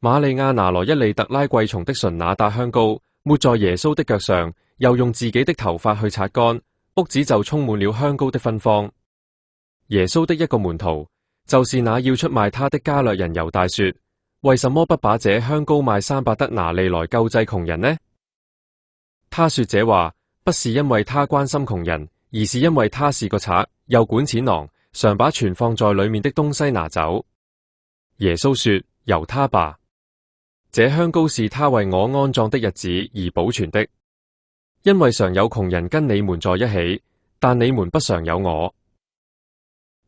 瑪利亞拿來1利特拉貴重的純哪噠香膏，抹在耶穌的腳上，又用自己的頭髮去擦乾，屋子就充滿了香膏的芬芳。耶穌的一個門徒，就是那要出賣他的加略人猶大說：為什麼不把這香膏賣300德拿利來救濟窮人呢？他說這話不是因為他關心窮人，而是因為他是個賊，又管錢囊，常把存放在裏面的東西拿走。耶穌說：由他吧。這香膏是他為我安葬的日子而保存的，因為常有窮人跟你們在一起，但你們不常有我。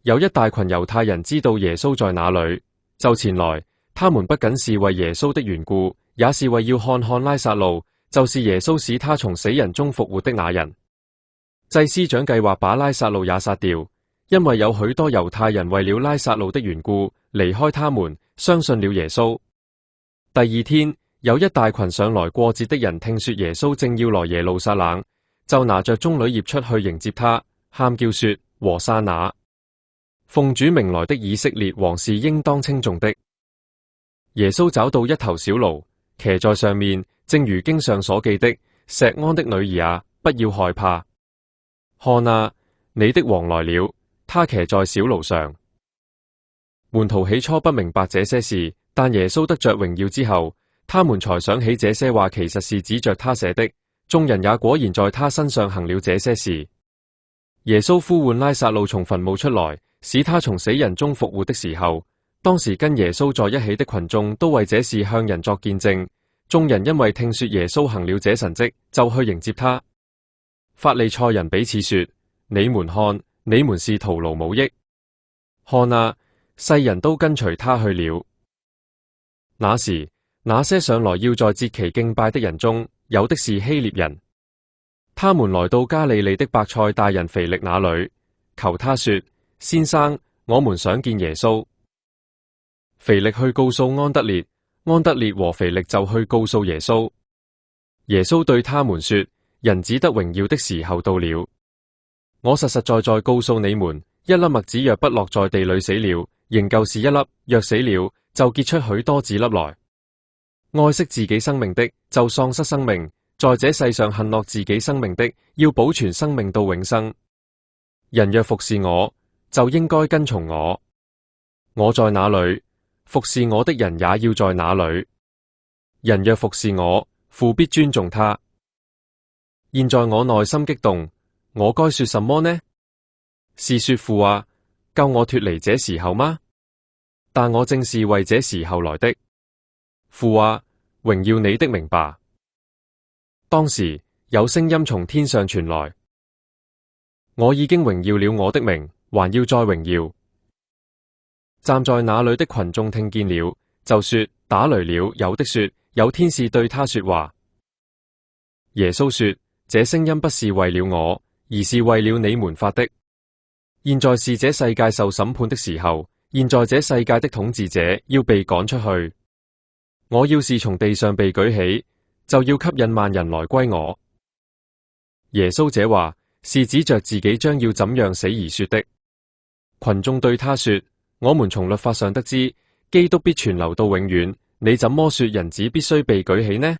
有一大群猶太人知道耶穌在那裏，就前來，他們不僅是為耶穌的緣故，也是為要看看拉撒路，就是耶穌使他從死人中復活的那人。祭司長計劃把拉撒路也殺掉，因為有許多猶太人為了拉撒路的緣故，離開他們，相信了耶穌。第2天，有一大群上來過節的人聽說耶穌正要來耶路撒冷，就拿着棕櫚葉出去迎接他，喊叫說：和散那！奉主名來的以色列王是應當稱頌的。耶穌找到一頭小驢，騎在上面，正如經上所記的：錫安的女兒啊，不要害怕。看啊，你的王來了，他騎在小驢上。門徒起初不明白這些事，但耶穌得着榮耀之後，他們才想起這些話其實是指着他寫的。眾人也果然在他身上行了這些事。耶穌呼喚拉撒路從墳墓出來，使他從死人中復活的時候，當時跟耶穌在一起的群眾都為這事向人作見證。眾人因為聽說耶穌行了這神蹟，就去迎接他。法利賽人彼此說：你們看，你們是徒勞無益。看啊，世人都跟隨他去了。那時，那些上來要在節期敬拜的人中，有的是希臘人。他們來到加利利的伯賽大人腓力那裏，求他說：先生，我們想見耶穌。腓力去告訴安德烈，安德烈和腓力就去告訴耶穌。耶穌對他們說：人子得榮耀的時候到了。我實實在在告訴你們，一粒麥子若不落在地裏死了，仍舊是一粒；若死了，就結出許多子粒來。愛惜自己生命的，就喪失生命；在這世上恨惡自己生命的，要保存生命到永生。人若服侍我，就應該跟從我。我在哪裏，服侍我的人也要在哪裏。人若服侍我，父必尊重他。現在我內心激動，我該說什麼呢？是說父啊，救我脫離這時候嗎？但我正是為這時候來的。父啊，榮耀你的名吧。當時有聲音從天上傳來：我已經榮耀了我的名，還要再榮耀。站在那裏的群眾聽見了，就說：打雷了。有的說：有天使對他說話。耶穌說：這聲音不是為了我，而是為了你們發的。現在是這世界受審判的時候，現在這世界的統治者要被趕出去。我要是從地上被舉起，就要吸引萬人來歸我。耶穌這話是指着自己將要怎樣死而說的。群眾對他說：我們從律法上得知，基督必存留到永遠，你怎麼說人子必須被舉起呢？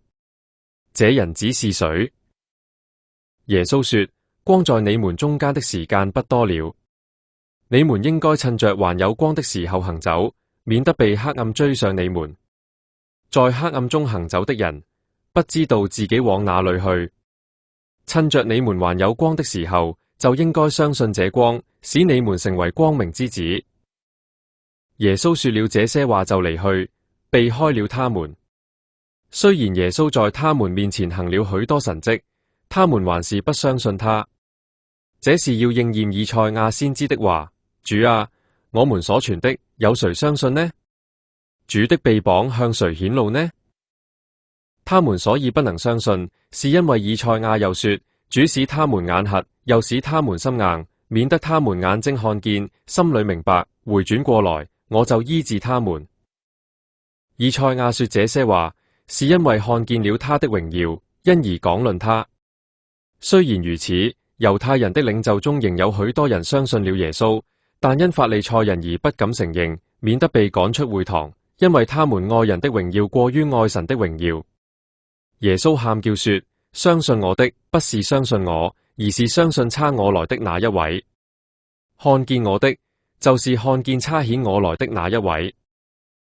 這人子是誰？耶穌說：光在你們中間的時間不多了，你們應該趁着還有光的時候行走，免得被黑暗追上你們。在黑暗中行走的人，不知道自己往哪裏去。趁着你們還有光的時候，就應該相信這光，使你們成為光明之子。耶穌說了這些話就離去，避開了他們。雖然耶穌在他們面前行了許多神蹟，他們還是不相信他。這是要應驗以賽亞先知的話：主啊，我們所傳的有誰相信呢？主的臂膀向誰顯露呢？他們所以不能相信，是因為以賽亞又說：主使他們眼瞎，又使他們心硬，免得他們眼睛看見，心裏明白，回轉過來，我就醫治他們。以賽亞說這些話，是因為看見了他的榮耀，因而講論他。雖然如此，猶太人的領袖中仍有許多人相信了耶穌，但因法利賽人而不敢承認，免得被趕出會堂，因為他們愛人的榮耀過於愛神的榮耀。耶穌喊叫說：相信我的，不是相信我，而是相信差我來的那一位。看見我的，就是看見差遣我來的那一位。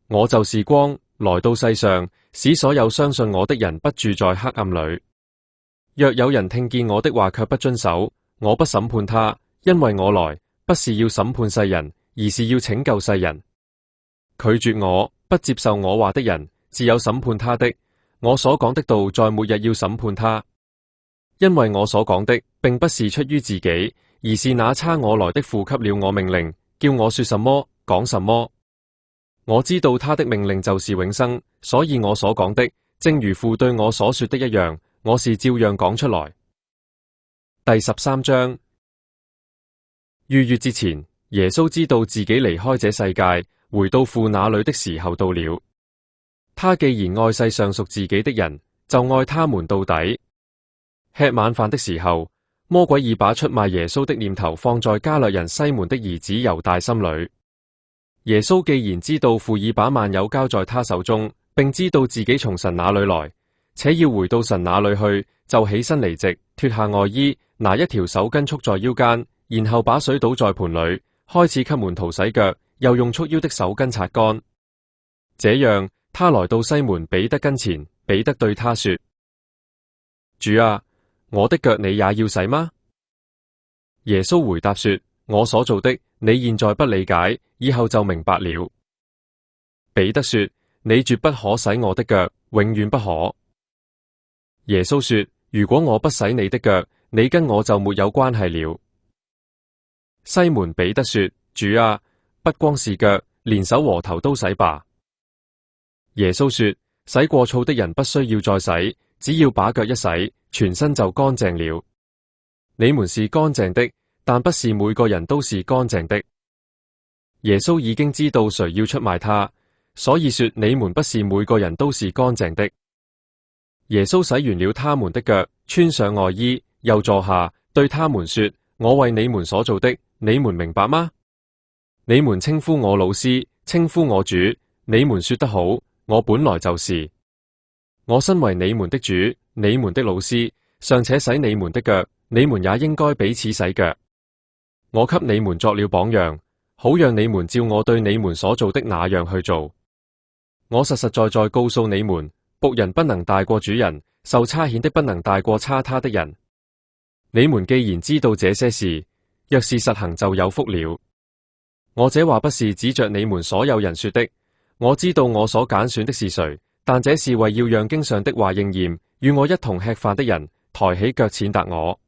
我就是光，來到世上，使所有相信我的人不住在黑暗裏。若有人聽見我的話卻不遵守，我不審判他，因為我來不是要審判世人，而是要拯救世人。拒絕我、不接受我話的人，自有審判他的。我所講的道在末日要審判他，因為我所講的並不是出於自己，而是那差我來的父給了我命令，叫我說什麼講什麼。我知道他的命令就是永生，所以我所講的，正如父對我所說的一樣，我是照樣講出來。第13章。逾越節前，耶穌知道自己離開這世界，回到父那裏的時候到了。他既然愛世上屬自己的人，就愛他們到底。吃晚飯的時候，魔鬼已把出賣耶穌的念頭放在加略人西門的兒子猶大心裏。耶穌既然知道父已把萬有交在他手中，並知道自己從神那裏來，且要回到神那裏去，就起身離席，脱下外衣，拿一條手巾束在腰間，然後把水倒在盆裏，開始給門徒洗腳，又用束腰的手巾擦乾。這樣，他來到西門彼得跟前，彼得對他說：主啊，我的腳你也要洗嗎？耶穌回答說：我所做的，你現在不理解，以後就明白了。彼得說：你絕不可洗我的腳，永遠不可。耶穌說：如果我不洗你的腳，你跟我就沒有關係了。西門彼得說：主啊，不光是腳，連手和頭都洗吧。耶穌說：洗過澡的人不需要再洗，只要把腳一洗，全身就乾淨了。你們是乾淨的，但不是每個人都是乾淨的。耶穌已經知道誰要出賣他，所以說你們不是每個人都是乾淨的。耶穌洗完了他們的腳，穿上外衣，又坐下，對他們說：我為你們所做的，你們明白嗎？你們稱呼我老師，稱呼我主，你們說得好，我本來就是。我身為你們的主，你們的老師，尚且洗你們的腳，你們也應該彼此洗腳。我給你們作了榜樣，好讓你們照我對你們所做的那樣去做。我實實在在告訴你們，僕人不能大過主人，受差遣的不能大過差他的人。你們既然知道這些事，若是實行就有福了。我這話不是指着你們所有人說的，我知道我所揀選的是誰，但這是為要讓經上的話應驗，與我一同吃飯的人抬起腳踐踏我。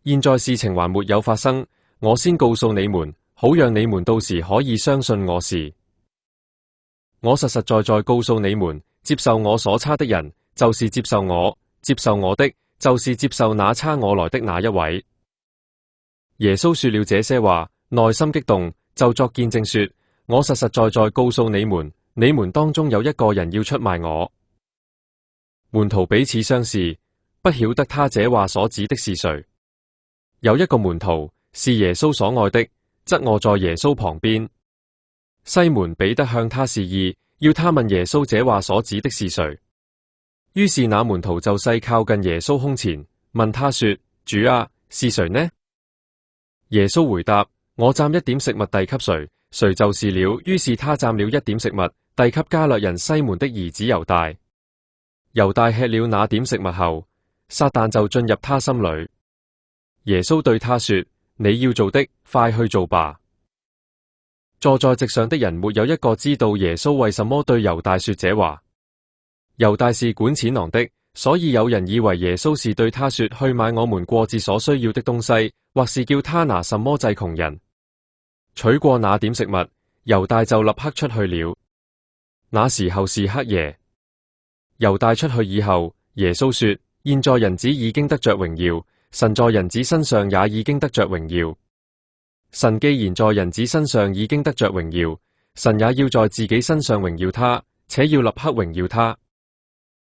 現在事情還沒有發生，我先告訴你們，好讓你們到時可以相信我是。我實實在在告訴你們，接受我所差的人，就是接受我；接受我的，就是接受那差我來的那一位。耶穌說了這些話，內心激動，就作見證說：我實實在在告訴你們，你們當中有一個人要出賣我。門徒彼此相視，不曉得他這話所指的是誰。有一個門徒是耶穌所愛的，側臥在耶穌旁邊。西門彼得向他示意，要他問耶穌這話所指的是誰。於是那門徒就細靠近耶穌胸前，問他說：主啊，是誰呢？耶穌回答：我蘸一點食物遞給誰，誰就是了。於是他蘸了一點食物，遞給加略人西門的兒子猶大。猶大吃了那點食物後，撒旦就進入他心裏。耶穌對他說：你要做的，快去做吧。坐在席上的人沒有一個知道耶穌為什麼對猶大說這話。猶大是管錢囊的，所以有人以為耶穌是對他說去買我們過節所需要的東西，或是叫他拿什麼濟窮人。取過那點食物，猶大就立刻出去了。那時候是黑夜。猶大出去以後，耶穌說：現在人子已經得着榮耀，神在人子身上也已經得着榮耀。神既然在人子身上已經得着榮耀，神也要在自己身上榮耀他，且要立刻榮耀他。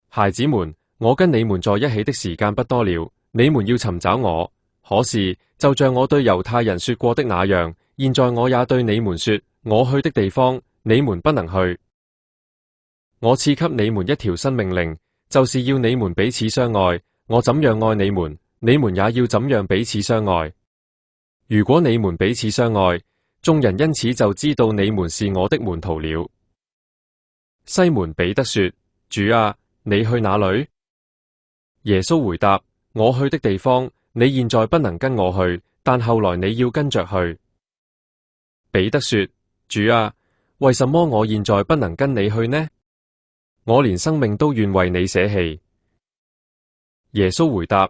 孩子們，我跟你們在一起的時間不多了，你們要尋找我。可是就像我對猶太人說過的那樣，現在我也對你們說，我去的地方，你們不能去。我賜給你們一條新命令，就是要你們彼此相愛。我怎樣愛你們，你們也要怎樣彼此相愛。如果你們彼此相愛，眾人因此就知道你們是我的門徒了。西門彼得說：主啊，你去哪裏？耶穌回答：我去的地方，你現在不能跟我去，但後來你要跟着去。彼得說：主啊，為什麼我現在不能跟你去呢？我連生命都願為你捨棄。耶穌回答：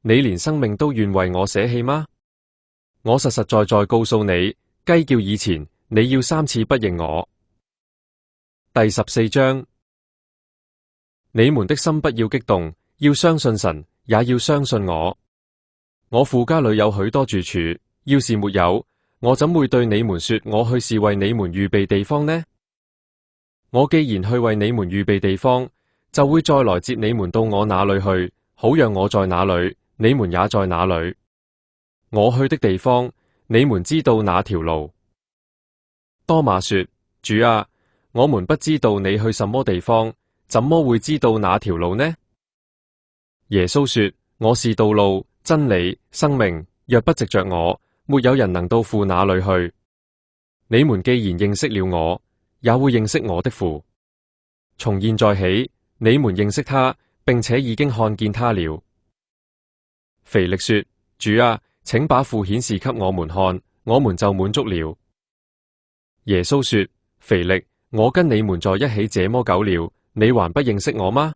你連生命都願為我捨棄嗎？我實實在在告訴你，雞叫以前，你要3次不認我。第14章，你們的心不要激動，要相信神，也要相信我。我父家裏有許多住處，要是沒有，我怎會對你們說我去是為你們預備地方呢？我既然去為你們預備地方，就會再來接你們到我那裏去，好讓我在那裏，你們也在那裏。我去的地方，你們知道那條路。多馬說：主啊，我們不知道你去什麼地方，怎麼會知道那條路呢？耶穌說：我是道路、真理、生命，若不藉着我，沒有人能到父那裏去。你們既然認識了我，也會認識我的父。從現在起，你們認識他，並且已經看見他了。腓力說：主啊，請把父顯示給我們看，我們就滿足了。耶穌說：腓力，我跟你們在一起這麼久了，你還不認識我嗎？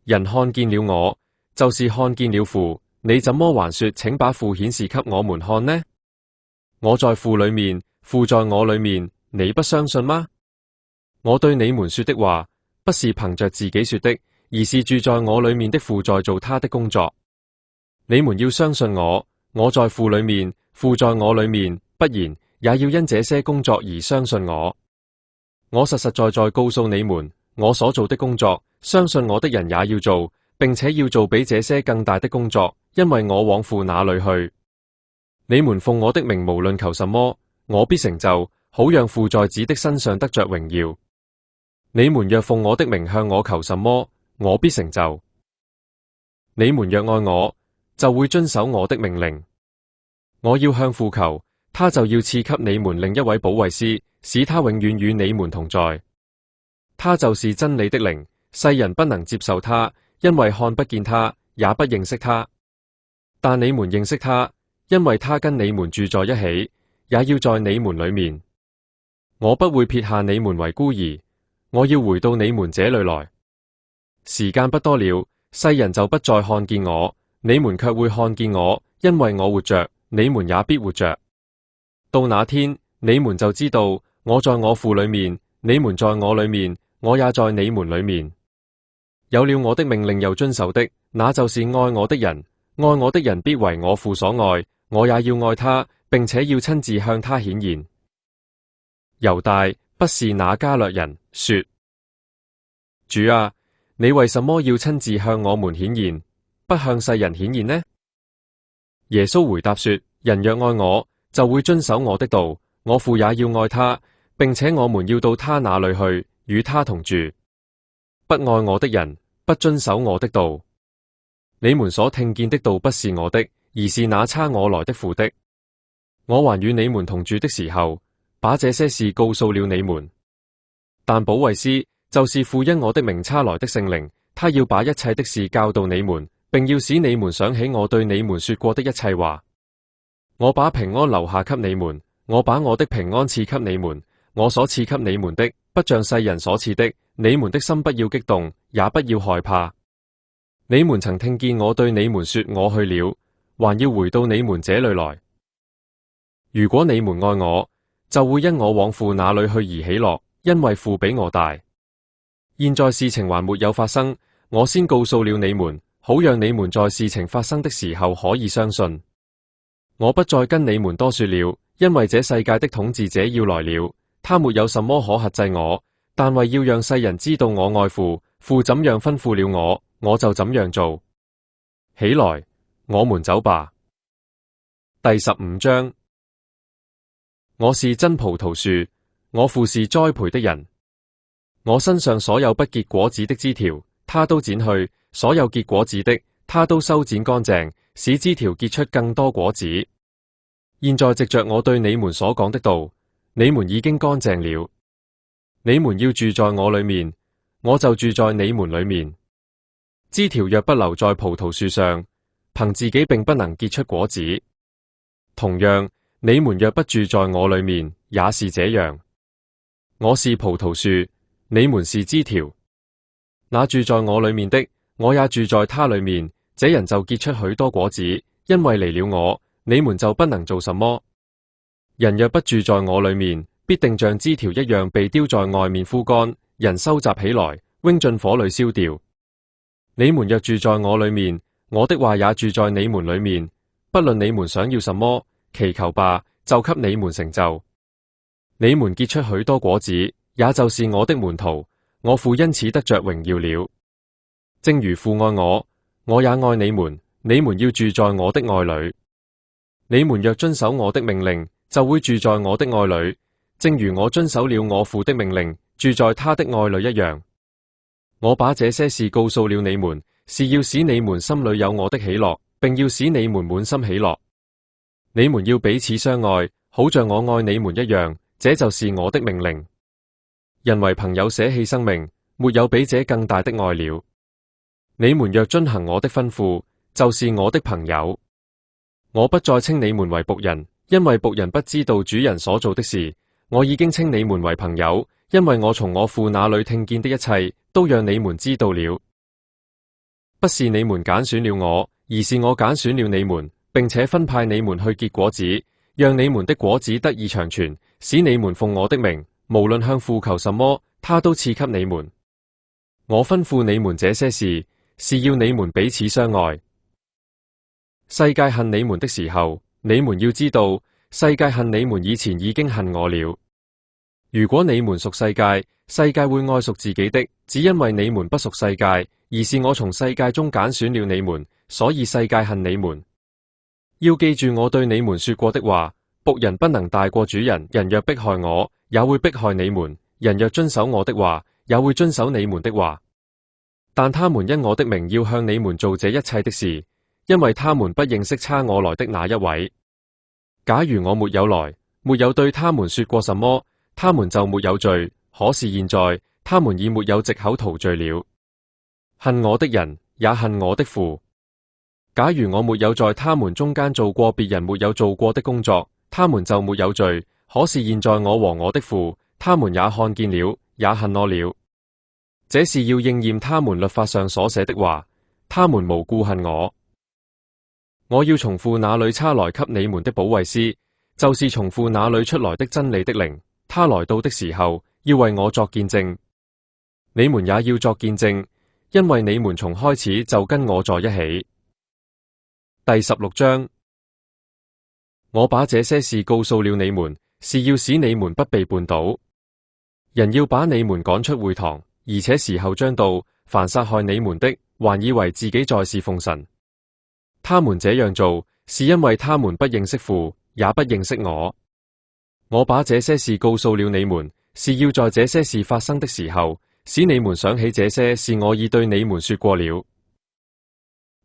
人看見了我，就是看見了父。你怎麼還說，請把父顯示給我們看呢？我在父裏面，父在我裏面，你不相信嗎？我對你們說的話，不是憑着自己說的，而是住在我裏面的父在做他的工作。你們要相信我，我在父裏面，父在我裏面，不然也要因這些工作而相信我。我實實在在告訴你們，我所做的工作，相信我的人也要做，並且要做比這些更大的工作，因為我往父那裏去。你們奉我的名無論求什麼，我必成就，好讓父在子的身上得着榮耀。你們若奉我的名向我求什麼，我必成就。你們若愛我，就會遵守我的命令。我要向父求，他就要賜給你們另一位保惠師，使他永遠與你們同在。他就是真理的靈，世人不能接受他，因為看不見他，也不認識他。但你們認識他，因為他跟你們住在一起，也要在你們裏面。我不會撇下你們為孤兒，我要回到你們這裏來。時間不多了，世人就不再看見我，你們卻會看見我，因為我活着，你們也必活着。到那天，你們就知道我在我父裏面，你們在我裏面，我也在你們裏面。有了我的命令又遵守的，那就是愛我的人。愛我的人必為我父所愛，我也要愛他，並且要親自向他顯現。猶大不是那加略人，說：主啊，你為什麼要親自向我們顯現，不向世人顯現呢？耶穌回答說：人若愛我，就會遵守我的道，我父也要愛他，並且我們要到他那裏去，與他同住。不愛我的人，不遵守我的道。你們所聽見的道不是我的，而是那差我來的父的。我還與你們同住的時候，把這些事告訴了你們。但保惠師就是父因我的名差來的聖靈，他要把一切的事教導你們，並要使你們想起我對你們說過的一切話。我把平安留下給你們，我把我的平安賜給你們。我所賜給你們的，不像世人所賜的。你們的心不要激動，也不要害怕。你們曾聽見我對你們說，我去了，還要回到你們這裏來。如果你們愛我，就會因我往父那裏去而喜樂，因為父比我大。現在事情還沒有發生，我先告訴了你們，好讓你們在事情發生的時候可以相信。我不再跟你們多說了，因為這世界的統治者要來了，他沒有什麼可轄制我，但為要讓世人知道我愛父，父怎樣吩咐了我，我就怎樣做。起來，我們走吧。第15章。我是真葡萄樹，我父是栽培的人。我身上所有不結果子的枝條，他都剪去；所有結果子的，他都修剪乾淨，使枝條結出更多果子。現在藉着我對你們所講的道，你們已經乾淨了。你們要住在我裏面，我就住在你們裏面。枝條若不留在葡萄樹上，憑自己並不能結出果子。同樣，你們若不住在我裏面，也是這樣。我是葡萄樹，你們是枝條。那住在我裏面的，我也住在他裏面，這人就結出許多果子，因為離了我，你們就不能做什麼。人若不住在我裏面，必定像枝條一樣被丟在外面枯乾，人收集起來，扔進火裏燒掉。你們若住在我裏面，我的話也住在你們裏面，不論你們想要什麼，祈求吧，就給你們成就。你們結出許多果子，也就是我的門徒，我父因此得着榮耀了。正如父愛我，我也愛你們，你們要住在我的愛裏。你們若遵守我的命令，就會住在我的愛裏，正如我遵守了我父的命令，住在他的愛裏一樣。我把這些事告訴了你們，是要使你們心裏有我的喜樂，並要使你們滿心喜樂。你們要彼此相愛，好像我愛你們一樣，這就是我的命令。人為朋友捨棄生命，沒有比這更大的愛了。你們若遵行我的吩咐，就是我的朋友。我不再稱你們為僕人，因為僕人不知道主人所做的事。我已經稱你們為朋友，因為我從我父那裏聽見的一切，都讓你們知道了。不是你們揀選了我，而是我揀選了你們，並且分派你們去結果子，讓你們的果子得以長存，使你們奉我的名，無論向父求什麼，他都賜給你們。我吩咐你們這些事，是要你們彼此相愛。世界恨你們的時候，你們要知道，世界恨你們以前已經恨我了。如果你們屬世界，世界會愛屬自己的，只因為你們不屬世界，而是我從世界中揀選了你們，所以世界恨你們。要記住我對你們說過的話，僕人不能大過主人。人若迫害我，也會迫害你們；人若遵守我的話，也會遵守你們的話。但他們因我的名要向你們做這一切的事，因為他們不認識差我來的那一位。假如我沒有來，沒有對他們說過什麼，他們就沒有罪。可是現在，他們已沒有藉口逃罪了。恨我的人，也恨我的父。假如我沒有在他們中間做過別人沒有做過的工作，他們就沒有罪。可是現在我和我的父，他們也看見了，也恨我了。這是要應驗他們律法上所寫的話，他們無故恨我。我要從父那裏差來給你們的保惠師，就是從父那裏出來的真理的靈。他來到的時候，要為我作見證。你們也要作見證，因為你們從開始就跟我在一起。第16章，我把這些事告訴了你們，是要使你們不被絆倒。人要把你們趕出會堂，而且時候將到，凡殺害你們的，還以為自己在侍奉神。他們這樣做，是因為他們不認識父，也不認識我。我把這些事告訴了你們，是要在這些事發生的時候，使你們想起這些事我已對你們說過了。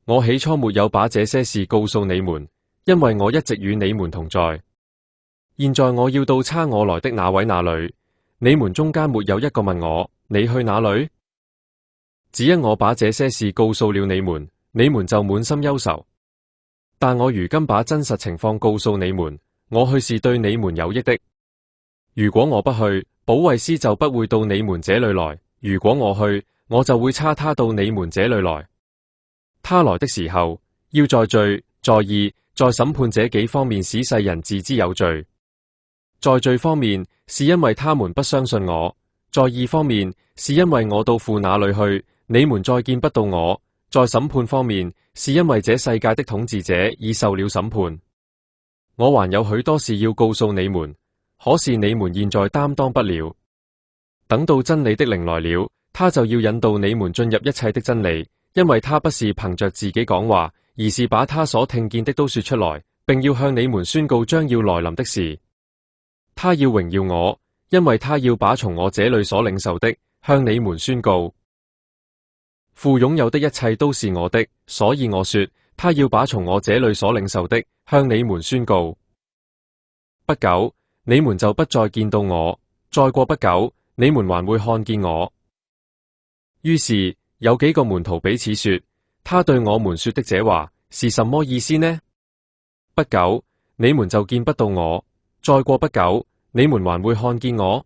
我起初沒有把這些事告訴你們，因為我一直與你們同在。現在我要到差我來的那位那裏，你們中間沒有一個問我，你去哪裏？只因我把這些事告訴了你們，你們就滿心憂愁。但我如今把真實情況告訴你們，我去是對你們有益的。如果我不去，保惠師就不會到你們這裏來；如果我去，我就會差他到你們這裏來。他來的時候，要在罪、在義、在審判這幾方面使世人自知有罪。在罪方面，是因為他們不相信我；在義方面，是因為我到父那裏去，你們再見不到我；在審判方面，是因為這世界的統治者已受了審判。我還有許多事要告訴你們，可是你們現在擔當不了。等到真理的靈來了，他就要引導你們進入一切的真理，因為他不是憑着自己講話，而是把他所聽見的都說出來，並要向你們宣告將要來臨的事。他要榮耀我，因為他要把從我這裏所領受的向你們宣告。父擁有的一切都是我的，所以我說，他要把從我這裏所領受的向你們宣告。不久，你們就不再見到我；再過不久，你們還會看見我。於是有幾個門徒彼此說：他對我們說的這話是什麼意思呢？不久，你們就見不到我；再過不久，你們還會看見我，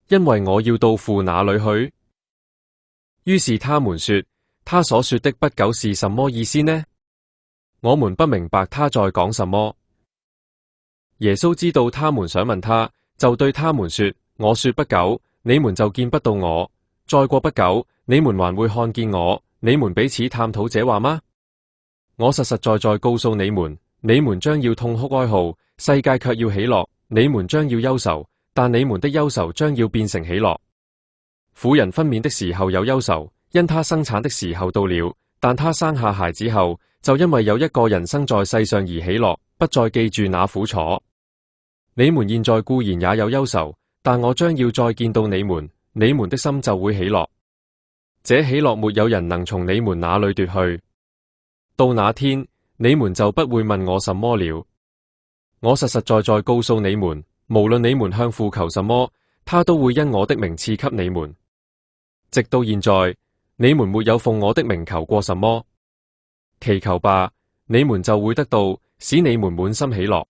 因為我要到父那裏去。於是他們說：他所說的不久是什麼意思呢？我們不明白他在講什麼。耶穌知道他們想問他，就對他們說：我說不久，你們就見不到我；再過不久，你們還會看見我。你們彼此探討這話嗎？我實實在在告訴你們，你們將要痛哭哀號，世界卻要喜樂；你們將要憂愁，但你們的憂愁將要變成喜樂。婦人分娩的時候有憂愁，因她生產的時候到了；但她生下孩子後，就因為有一個人生在世上而喜樂，不再記住那苦楚。你們現在固然也有憂愁，但我將要再見到你們，你們的心就會喜樂。這喜樂沒有人能從你們那裏奪去。到那天，你們就不會問我什麼了。我實實在在告訴你們，無論你們向父求什麼，他都會因我的名賜給你們。直到現在，你們沒有奉我的名求過什麼，祈求吧，你們就會得到，使你們滿心喜樂。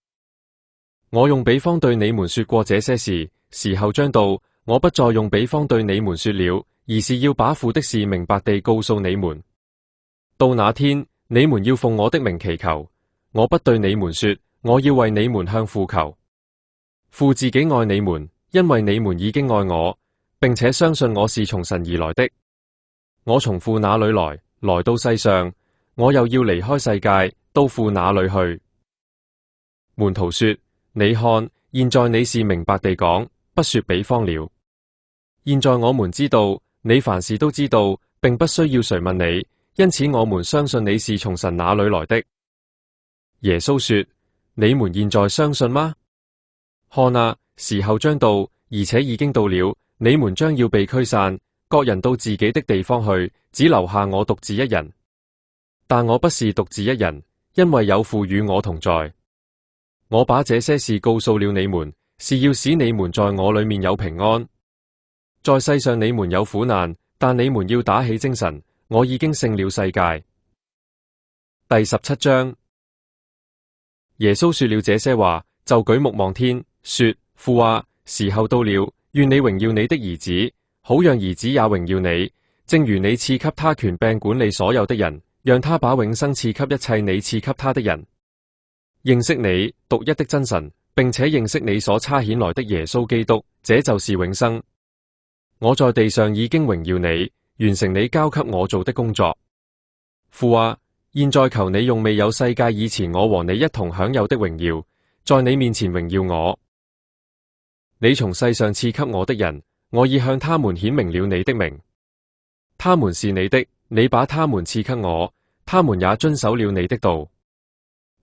我用比方對你們說過這些事，時候將到，我不再用比方對你們說了，而是要把父的事明白地告訴你們。到那天，你們要奉我的名祈求，我不對你們說，我要為你們向父求。父自己愛你們，因為你們已經愛我，並且相信我是從神而來的。我從父那裏來到世上，我又要離開世界，到父那裏去。門徒說：你看，現在你是明白地講，不說比方了。現在我們知道，你凡事都知道，並不需要誰問你，因此我們相信你是從神那裏來的。耶穌說：你們現在相信嗎？看啊，時候將到，而且已經到了，你們將要被驅散，各人到自己的地方去，只留下我獨自一人。但我不是獨自一人，因為有父與我同在。我把這些事告訴了你們，是要使你們在我裏面有平安。在世上你們有苦難，但你們要打起精神，我已經勝了世界。第17章，耶穌說了這些話，就舉目望天，說：父啊，時候到了，願你榮耀你的兒子，好讓兒子也榮耀你，正如你賜給他權柄管理所有的人，讓他把永生賜給一切你賜給他的人。認識你獨一的真神，並且認識你所差遣來的耶穌基督，這就是永生。我在地上已經榮耀你，完成你交給我做的工作。父啊，現在求你用未有世界以前我和你一同享有的榮耀，在你面前榮耀我。你從世上賜給我的人，我已向他們顯明了你的名。他們是你的，你把他們賜給我，他們也遵守了你的道。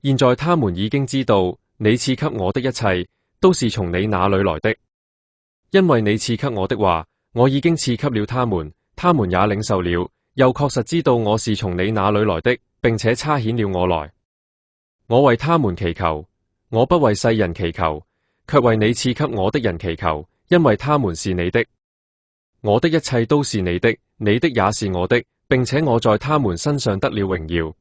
現在他們已經知道，你賜給我的一切，都是從你那裏來的。因為你賜給我的話，我已經賜給了他們，他們也領受了，又確實知道我是從你那裏來的，並且差遣了我來。我為他們祈求，我不為世人祈求，卻為你賜給我的人祈求，因為他們是你的。我的一切都是你的，你的也是我的，並且我在他們身上得了榮耀。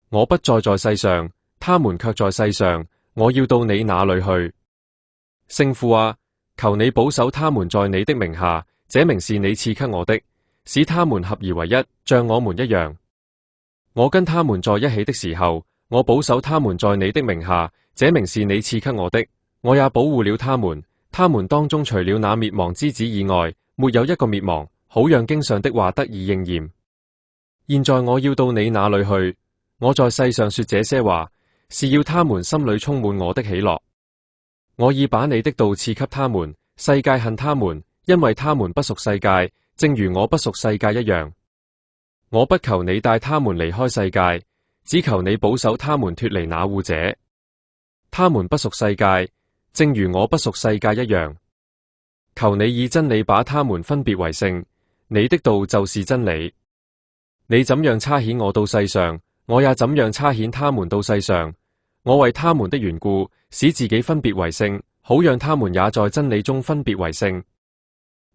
我不再在世上，他們卻在世上，我要到你那裏去。聖父啊，求你保守他們在你的名下，這名是你賜給我的，使他們合而為一，像我們一樣。我跟他們在一起的時候，我保守他們在你的名下，這名是你賜給我的，我也保護了他們。他們當中除了那滅亡之子以外，沒有一個滅亡，好讓經上的話得以應驗。現在我要到你那裏去。我在世上說這些話，是要他們心裏充滿我的喜樂。我已把你的道賜給他們，世界恨他們，因為他們不屬世界，正如我不屬世界一樣。我不求你帶他們離開世界，只求你保守他們脫離那惡者。他們不屬世界，正如我不屬世界一樣。求你以真理把他們分別為聖，你的道就是真理。你怎樣差遣我到世上，我也怎樣差遣他們到世上。我為他們的緣故，使自己分別為聖，好讓他們也在真理中分別為聖。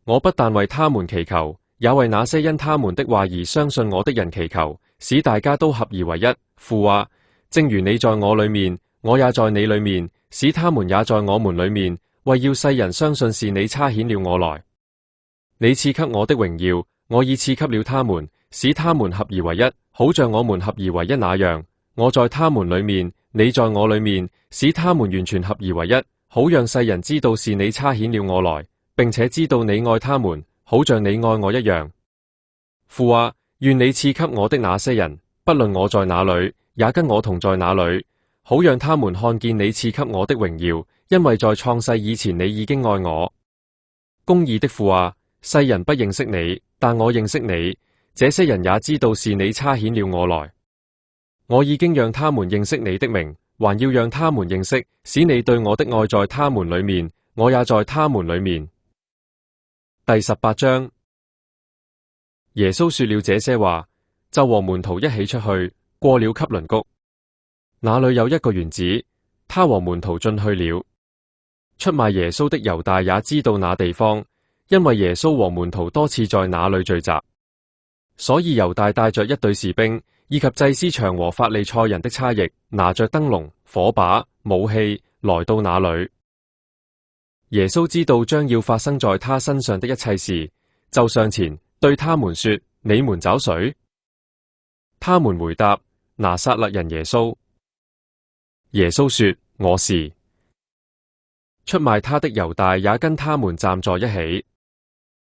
我不但為他們祈求，也為那些因他們的話而相信我的人祈求，使大家都合而為一。父啊，正如你在我裏面，我也在你裏面，使他們也在我們裏面，為要世人相信是你差遣了我來。你賜給我的榮耀，我已賜給了他們，使他們合而為一，好像我們合而為一那樣。我在他們裏面，你在我裏面，使他們完全合而為一，好讓世人知道是你差遣了我來，並且知道你愛他們，好像你愛我一樣。父啊，願你賜給我的那些人，不論我在哪裏，也跟我同在哪裏，好讓他們看見你賜給我的榮耀，因為在創世以前你已經愛我。公義的父啊，世人不認識你，但我認識你，這些人也知道是你差遣了我來。我已經讓他們認識你的名，還要讓他們認識，使你對我的愛在他們裏面，我也在他們裏面。第18章。耶穌說了這些話，就和門徒一起出去，過了汲淪谷。那裏有一個園子，他和門徒進去了。出賣耶穌的猶大也知道那地方，因為耶穌和門徒多次在那裏聚集，所以猶大帶着一隊士兵，以及祭司長和法利賽人的差役，拿着燈籠、火把、武器，來到那裏。耶穌知道將要發生在他身上的一切事，就上前對他們說：你們找誰？他們回答：拿撒勒人耶穌。耶穌說：我是。出賣他的猶大也跟他們站在一起。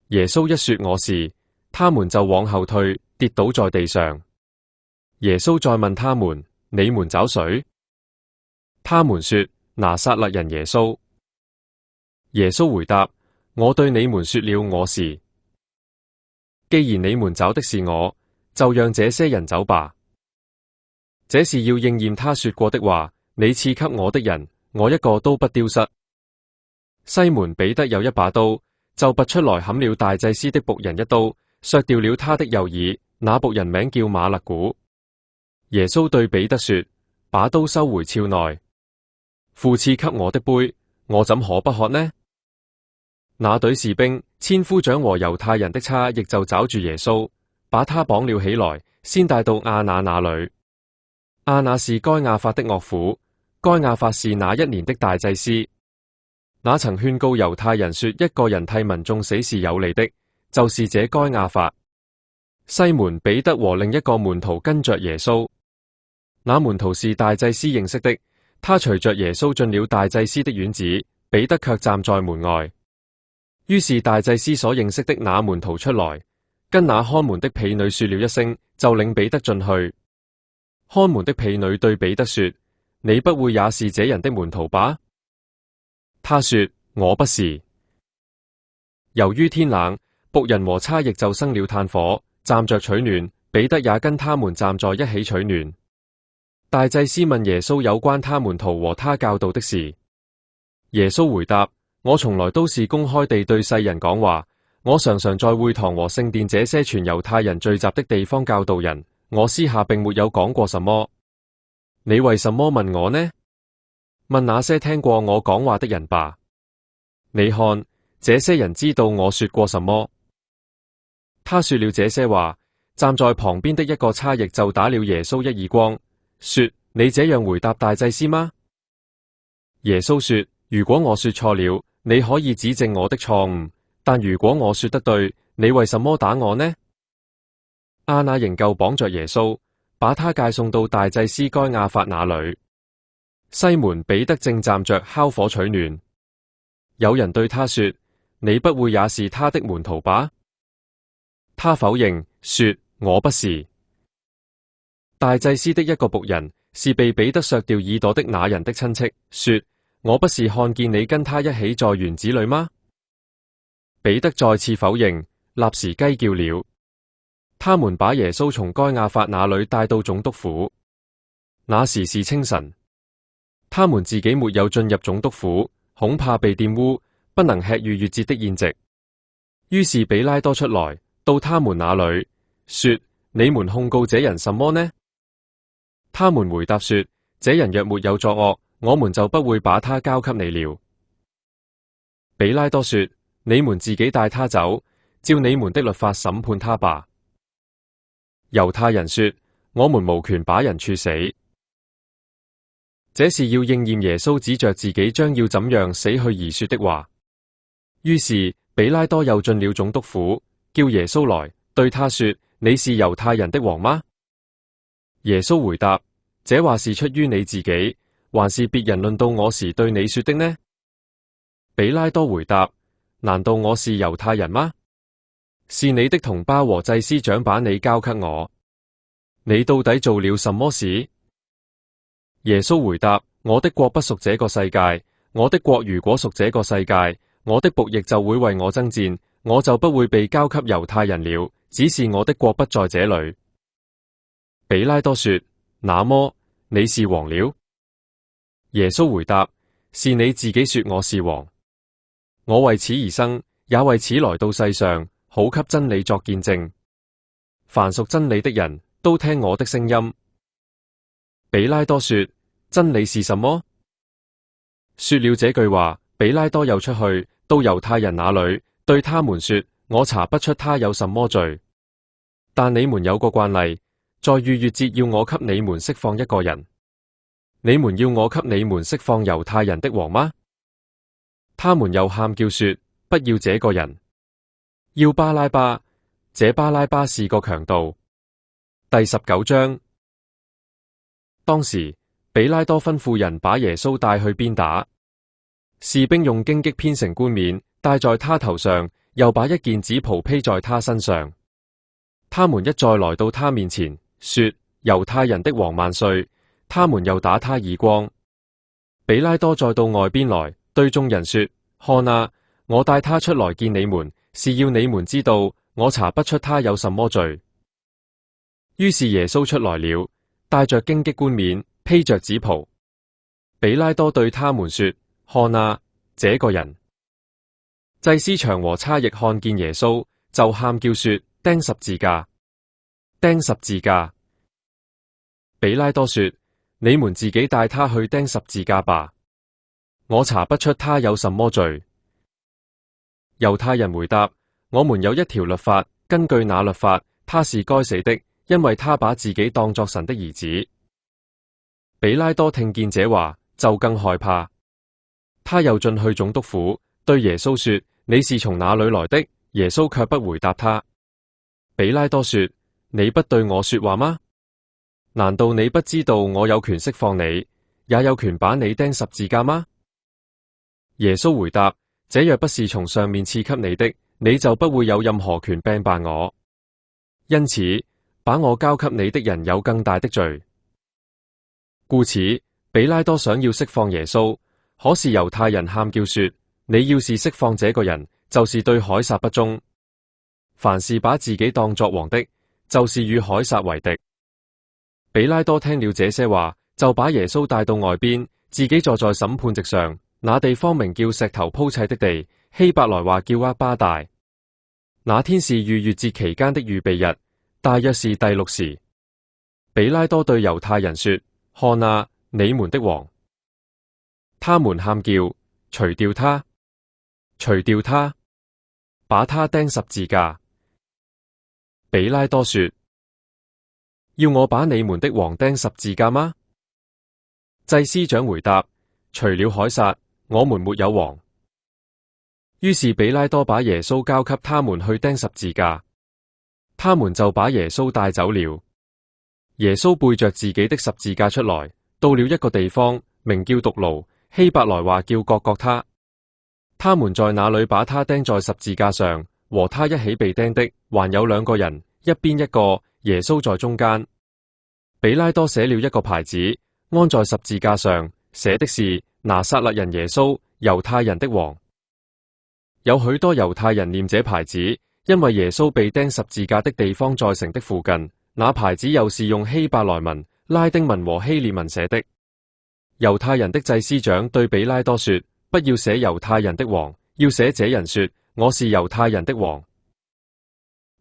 耶穌一說我是，他們就往後退，跌倒在地上。耶穌再問他們：你們找誰？他們說：拿撒勒人耶穌。耶穌回答：我對你們說了我是。既然你們找的是我，就讓這些人走吧。這是要應驗他說過的話：你賜給我的人，我一個都不丟失。西門彼得有一把刀，就拔出來砍了大祭司的僕人一刀，削掉了他的右耳。那僕人名叫馬勒古。耶穌對彼得說：把刀收回鞘內。父賜給我的杯，我怎可不喝呢？那隊士兵、千夫長和猶太人的差役就抓住耶穌，把他綁了起來，先帶到亞那那裏。亞那是該亞法的岳父，該亞法是那一年的大祭司。那曾勸告猶太人說一個人替民眾死是有利的，就是這該亞法。西門彼得和另一個門徒跟着耶穌。那門徒是大祭司認識的，他隨着耶穌進了大祭司的院子，彼得卻站在門外。於是大祭司所認識的那門徒出來，跟那看門的婢女說了一聲，就領彼得進去。看門的婢女對彼得說：你不會也是這人的門徒吧？他說：我不是。由於天冷，僕人和差役就生了炭火，站着取暖，彼得也跟他們站在一起取暖。大祭司問耶穌有關他門徒和他教導的事。耶穌回答：我從來都是公開地對世人講話，我常常在會堂和聖殿這些全猶太人聚集的地方教導人，我私下並沒有講過什麼。你為什麼問我呢？問那些聽過我講話的人吧。你看，這些人知道我說過什麼。他說了這些話，站在旁邊的一個差役就打了耶穌一耳光，說：你這樣回答大祭司嗎？耶穌說：如果我說錯了，你可以指正我的錯誤，但如果我說得對，你為什麼打我呢？亞那仍舊綁着耶穌，把他介送到大祭司該亞法那裏。西門彼得正站着烤火取暖。有人對他說：你不會也是他的門徒吧？他否認，說：我不是。大祭司的一個僕人是被彼得削掉耳朵的那人的親戚，說：我不是看見你跟他一起在園子裏嗎？彼得再次否認，立時雞叫了。他們把耶穌從該亞法那裏帶到總督府。那時是清晨。他們自己沒有進入總督府，恐怕被玷污，不能吃逾越節的宴席。於是比拉多出來到他們那裏，說：你們控告這人什麼呢？他們回答說：這人若沒有作惡，我們就不會把他交給你了。比拉多說：你們自己帶他走，照你們的律法審判他吧。猶太人說：我們無權把人處死。這是要應驗耶穌指着自己將要怎樣死去而說的話。於是比拉多又進了總督府，叫耶穌來，對他說：你是猶太人的王嗎？耶穌回答：這話是出於你自己，還是別人論到我時對你說的呢？比拉多回答：難道我是猶太人嗎？是你的同胞和祭司長把你交給我。你到底做了什麼事？耶穌回答：我的國不屬這個世界，我的國如果屬這個世界，我的僕役就會為我爭戰，我就不會被交給猶太人了。只是我的國不在這裏。比拉多說：那麼你是王了？耶穌回答：是你自己說我是王。我為此而生，也為此來到世上，好給真理作見證。凡屬真理的人都聽我的聲音。比拉多說：真理是什麼？說了這句話，比拉多又出去到猶太人那裏，對他們說：我查不出他有什麼罪，但你們有個慣例，在逾越節要我給你們釋放一個人。你們要我給你們釋放猶太人的王嗎？他們又喊叫說：不要這個人，要巴拉巴。這巴拉巴是個強盜。第19章。當時比拉多吩咐人把耶穌帶去鞭打，士兵用荊棘編成冠冕戴在他頭上，又把一件紫袍披在他身上。他們一再來到他面前，說：猶太人的王萬歲！他們又打他耳光。比拉多再到外邊來，對眾人說：看啊，我帶他出來見你們，是要你們知道我查不出他有什麼罪。於是耶穌出來了，帶着荊棘冠冕，披着紫袍。比拉多對他們說：看啊，這個人！祭司長和差役看見耶穌，就喊叫說：釘十字架！釘十字架！比拉多說：你們自己帶他去釘十字架吧，我查不出他有什麼罪。猶太人回答：我們有一條律法，根據那律法，他是該死的，因為他把自己當作神的兒子。比拉多聽見這話，就更害怕。他又進去總督府，對耶穌說：你是從哪裏來的？耶穌卻不回答他。比拉多說：你不對我說話嗎？難道你不知道我有權釋放你，也有權把你釘十字架嗎？耶穌回答：這若不是從上面賜給你的，你就不會有任何權柄辦我。因此，把我交給你的人有更大的罪。故此，比拉多想要釋放耶穌，可是猶太人喊叫說：你要是釋放這個人，就是對凱撒不忠。凡是把自己當作王的，就是與凱撒為敵。比拉多聽了這些話，就把耶穌帶到外邊，自己坐在審判席上。那地方名叫石頭鋪砌的地，希伯來話叫厄巴大。那天是逾越節期間的預備日，大約是第6時。比拉多對猶太人說：看啊，你們的王！他們喊叫：除掉他，除掉他，把他釘十字架。比拉多說：要我把你們的王釘十字架嗎？祭司長回答：除了凱撒，我們沒有王。於是比拉多把耶穌交給他們去釘十字架，他們就把耶穌帶走了。耶穌背着自己的十字架出來，到了一個地方，名叫獨路，希伯來話叫各各他。他們在那裏把他釘在十字架上，和他一起被釘的還有2個人，一邊一個，耶穌在中間。比拉多寫了一個牌子，安在十字架上，寫的是拿撒勒人耶穌，猶太人的王。有許多猶太人念這牌子，因為耶穌被釘十字架的地方在城的附近，那牌子又是用希伯來文、拉丁文和希臘文寫的。猶太人的祭司長對比拉多說：不要寫猶太人的王，要寫這人說我是猶太人的王。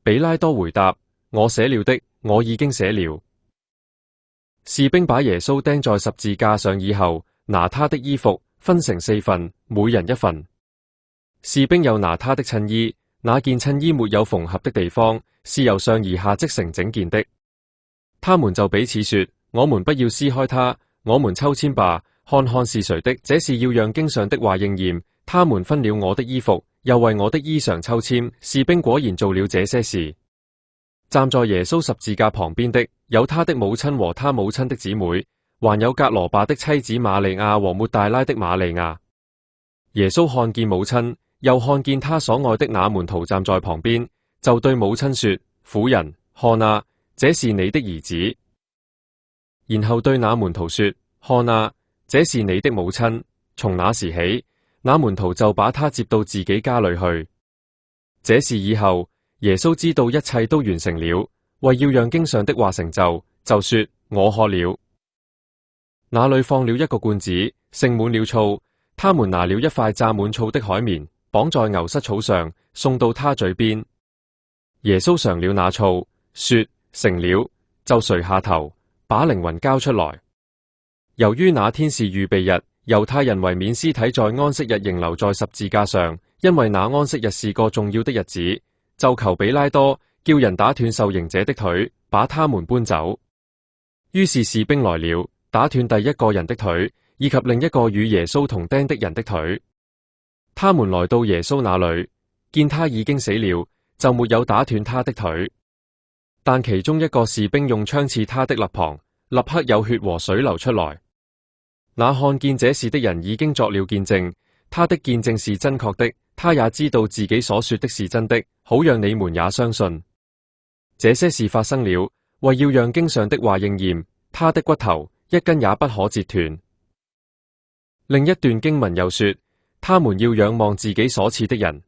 比拉多回答：我寫了的，我已經寫了。士兵把耶穌釘在十字架上以後，拿他的衣服分成4份，每人1份。士兵又拿他的襯衣，那件襯衣沒有縫合的地方，是由上而下織成整件的。他們就彼此說：我們不要撕開他，我們抽籤吧，看看是誰的。這是要讓經上的話應驗。他們分了我的衣服，又為我的衣裳抽籤。士兵果然做了這些事。站在耶穌十字架旁邊的，有他的母親和他母親的姊妹，還有革羅巴的妻子瑪利亞和抹大拉的瑪利亞。耶穌看見母親，又看見他所愛的那門徒站在旁邊，就對母親說：婦人，看啊，這是你的兒子。然後對那門徒說：看啊，這是你的母親。從那時起，那門徒就把他接到自己家裏去。這事以後，耶穌知道一切都完成了，為要讓經上的話成就，就說：我渴了。那裏放了一個罐子，盛滿了醋。他們拿了一塊蘸滿醋的海綿，綁在牛膝草上，送到他嘴邊。耶穌嘗了那醋，說成了，就垂下頭，把靈魂交出來。由於那天是預備日，猶太人為免屍體在安息日仍留在十字架上，因為那安息日是個重要的日子，就求比拉多叫人打斷受刑者的腿，把他們搬走。於是士兵來了，打斷第一個人的腿，以及另一個與耶穌同釘的人的腿。他們來到耶穌那裏，見他已經死了，就沒有打斷他的腿。但其中一個士兵用槍刺他的肋旁，立刻有血和水流出來。那看見這事的人已經作了見證，他的見證是真確的，他也知道自己所說的是真的，好讓你們也相信。這些事發生了，為要讓經上的話應驗，他的骨頭一根也不可折斷。另一段經文又說，他們要仰望自己所賜的人。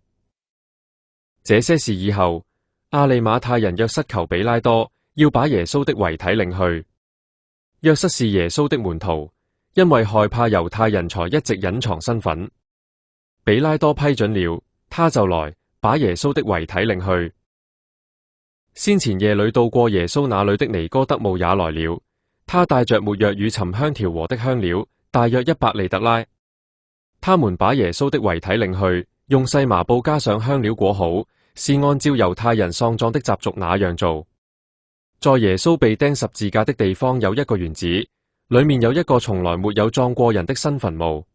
這些事以後，亞利馬太人約瑟求比拉多要把耶穌的遺體領去。約瑟是耶穌的門徒，因為害怕猶太人才一直隱藏身份。比拉多批准了，他就來把耶穌的遺體領去。先前夜裏到過耶穌那裏的尼哥德慕也來了，他帶着沒藥與沉香調和的香料，大約100利特拉。他們把耶穌的遺體領去，用細麻布加上香料裹好，是按照猶太人喪葬的習俗那樣做。在耶穌被釘十字架的地方有一個園子，裏面有一個從來沒有葬過人的新墳墓。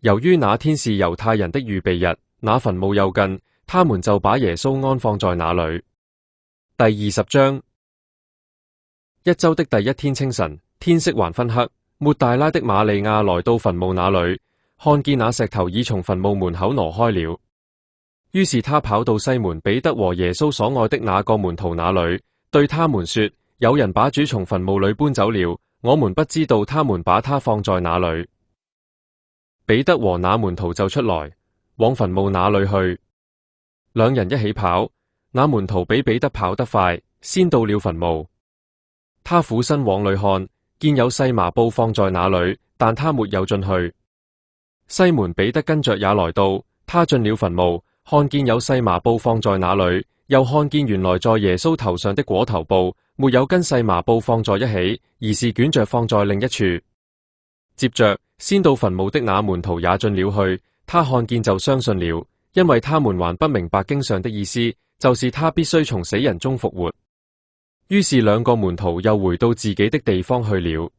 由於那天是猶太人的預備日，那墳墓又近，他們就把耶穌安放在那裏。第20章。一周的第一天清晨，天色還昏黑，抹大拉的瑪利亞來到墳墓那裏，看見那石頭已從墳墓門口挪開了。於是他跑到西門彼得和耶穌所愛的那個門徒那裏，對他們說：有人把主從墳墓裏搬走了，我們不知道他們把他放在哪裏。彼得和那門徒就出來，往墳墓那裏去。兩人一起跑，那門徒比彼得跑得快，先到了墳墓。他俯身往裏看，見有細麻布放在那裏，但他沒有進去。西門彼得跟着也來到，他進了墳墓，看見有細麻布放在那裏，又看見原來在耶穌頭上的裹頭布沒有跟細麻布放在一起，而是捲着放在另一處。接着先到墳墓的那門徒也進了去，他看見就相信了，因為他們還不明白經上的意思，就是他必須從死人中復活。於是兩個門徒又回到自己的地方去了。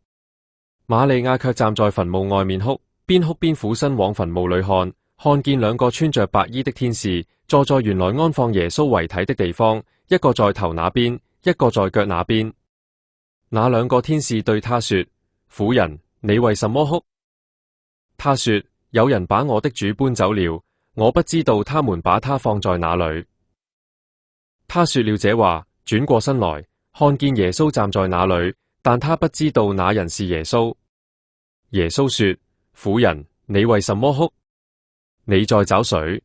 瑪利亞卻站在墳墓外面哭，邊哭邊俯身往墳墓裏看，看見兩個穿着白衣的天使坐在原來安放耶穌遺體的地方，一個在頭那邊，一個在腳那邊。那兩個天使對他說：婦人，你為什麼哭？他說：有人把我的主搬走了，我不知道他們把他放在哪裏。他說了這話，轉過身來，看見耶穌站在那裏，但他不知道那人是耶穌。耶穌說：婦人，你為什麼哭？你在找誰？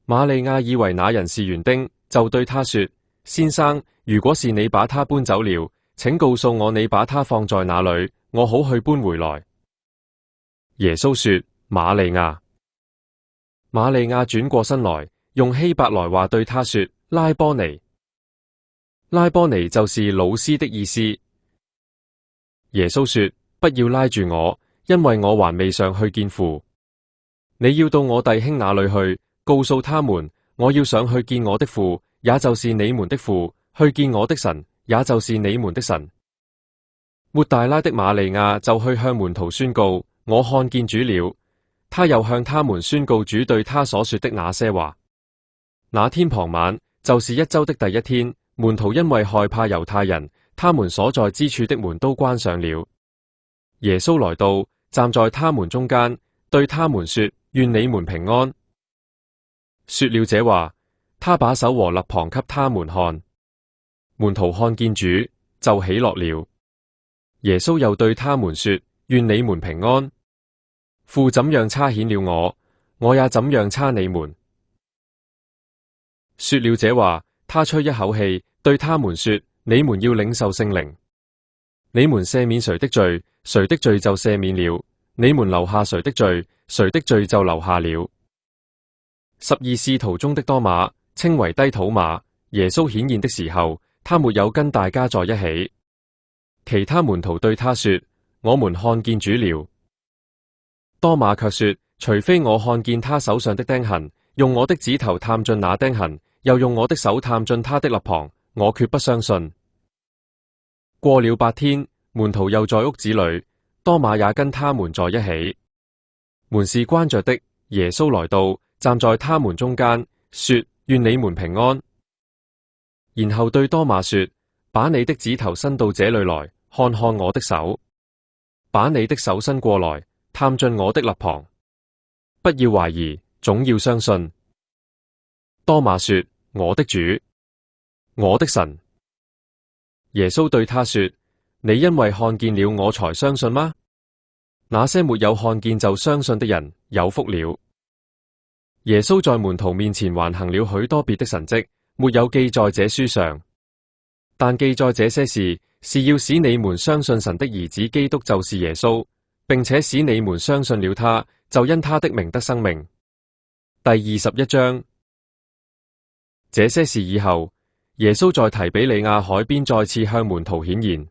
瑪利亞以為那人是園丁，就對他說：先生，如果是你把他搬走了，請告訴我你把他放在哪裏，我好去搬回來。耶穌說：瑪利亞。瑪利亞轉過身來，用希伯來話對他說：拉波尼。拉波尼就是老師的意思。耶穌說：不要拉住我，因為我還未上去見父。你要到我弟兄那裏去，告訴他們，我要上去見我的父，也就是你們的父；去見我的神，也就是你們的神。抹大拉的瑪利亞就去向門徒宣告：我看見主了。他又向他們宣告主對他所說的那些話。那天傍晚，就是一周的第一天，門徒因為害怕猶太人，他們所在之處的門都關上了。耶穌來到，站在他們中間，對他們說：願你們平安。說了這話，他把手和肋旁給他們看。門徒看見主，就喜樂了。耶穌又對他們說：願你們平安。父怎樣差遣了我，我也怎樣差你們。說了這話，他吹一口氣，對他們說：你們要領受聖靈。你們赦免誰的罪，誰的罪就赦免了；你們留下誰的罪，誰的罪就留下了。12使徒中的多馬，稱為低土馬，耶穌顯現的時候，他沒有跟大家在一起。其他門徒對他說：我們看見主了。多馬卻說：除非我看見他手上的釘痕，用我的指頭探進那釘痕，又用我的手探進他的肋旁，我決不相信。過了8天，門徒又在屋子裏，多馬也跟他們在一起。門是關着的，耶穌來到，站在他們中間，說：願你們平安。然後對多馬說：把你的指頭伸到這裏來，看看我的手；把你的手伸過來，探進我的肋旁。不要懷疑，總要相信。多馬說：我的主，我的神。耶穌對他說：你因為看見了我才相信嗎？那些沒有看見就相信的人有福了。耶穌在門徒面前還行了許多別的神蹟，沒有記在這書上，但記載這些事，是要使你們相信神的兒子基督就是耶穌，並且使你們相信了他，就因他的名得生命。第21章。這些事以後，耶穌在提比里亞海邊再次向門徒顯現。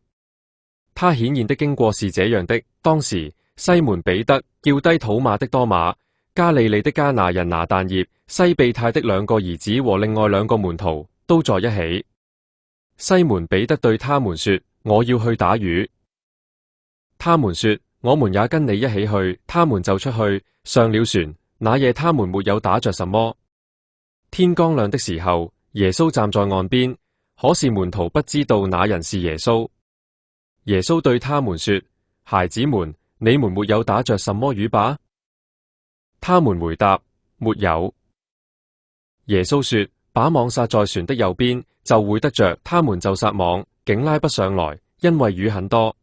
他顯現的經過是這樣的：當時西門彼得、叫低土馬的多馬、加利利的迦拿人拿但業、西庇太的2個兒子和另外2個門徒都在一起。西門彼得對他們說：我要去打魚。他們說：我們也跟你一起去。他們就出去，上了船。那夜他們沒有打着什麼。天剛亮的時候，耶穌站在岸邊，可是門徒不知道那人是耶穌。耶穌對他們說：孩子們，你們沒有打着什麼魚吧？他們回答：沒有。耶穌說：把網撒在船的右邊，就會得着。他們就撒網，竟拉不上來，因為魚很多。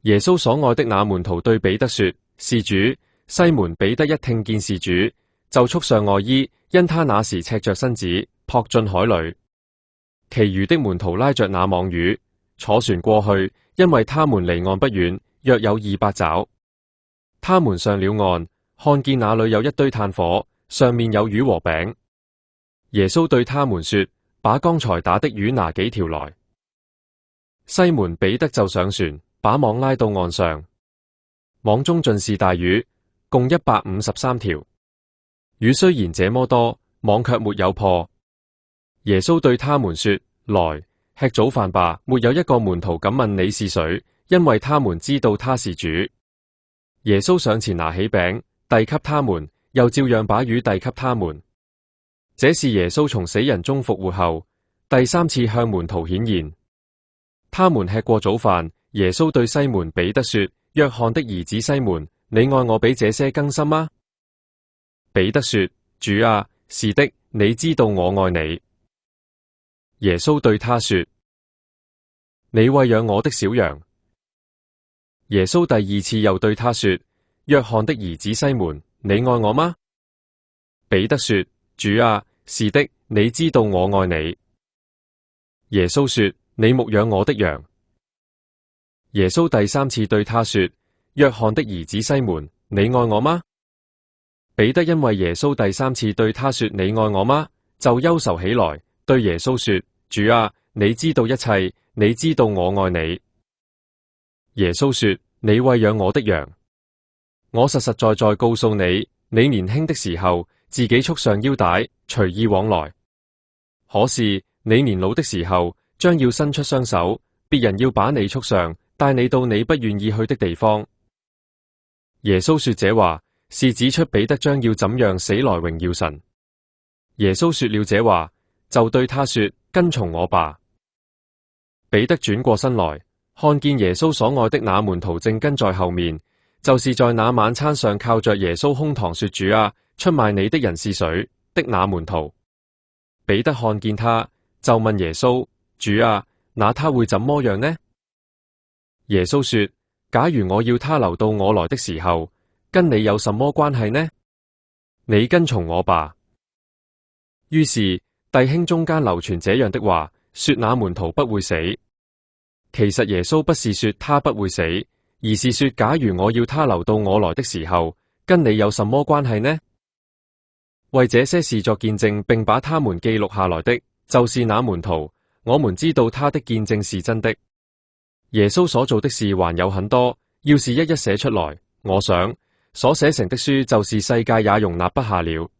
耶穌所愛的那門徒對彼得說：是主。西門彼得一聽見是主，就束上外衣，因他那時赤着身子，撲進海裏。其餘的門徒拉着那網魚，坐船過去，因為他們離岸不遠，約有200肘。他們上了岸，看見那裏有一堆炭火，上面有魚和餅。耶穌對他們說：把剛才打的魚拿幾條來。西門彼得就上船，把網拉到岸上，網中盡是大魚，共153條。魚雖然這麼多，網卻沒有破。耶穌對他們說：來，吃早飯吧。沒有一個門徒敢問你是誰，因為他們知道他是主。耶穌上前拿起餅，遞給他們，又照樣把魚遞給他們。這是耶穌從死人中復活後，第3次向門徒顯現。他們吃過早飯，耶穌對西門彼得說：約翰的兒子西門，你愛我比這些更深嗎？彼得說：主啊，是的，你知道我愛你。耶穌對他說：你餵養我的小羊。耶穌第2次又對他說：約翰的兒子西門，你愛我嗎？彼得說：主啊，是的，你知道我愛你。耶穌說：你牧養我的羊。耶穌第3次對他說：約翰的兒子西門，你愛我嗎？彼得因為耶穌第3次對他說你愛我嗎，就憂愁起來，對耶穌說：主啊，你知道一切，你知道我愛你。耶穌說：你餵養我的羊。我實實在在告訴你，你年輕的時候，自己束上腰帶，隨意往來。可是你年老的時候，將要伸出雙手，別人要把你束上，帶你到你不願意去的地方。耶穌說這話，是指出彼得將要怎樣死來榮耀神。耶穌說了這話，就對他說：跟從我吧。彼得轉過身來，看見耶穌所愛的那門徒正跟在後面，就是在那晚餐上靠着耶穌胸膛說：主啊，出賣你的人是誰的那門徒。彼得看見他，就問耶穌：主啊，那他會怎麼樣呢？耶穌說：假如我要他留到我來的時候，跟你有什麼關係呢？你跟從我吧。於是弟兄中間流傳這樣的話，說那門徒不會死。其實耶穌不是說他不會死，而是說假如我要他留到我來的時候，跟你有什麼關係呢？為這些事作見證並把他們記錄下來的，就是那門徒，我們知道他的見證是真的。耶穌所做的事還有很多，要是一一寫出來，我想所寫成的書就是世界也容納不下了。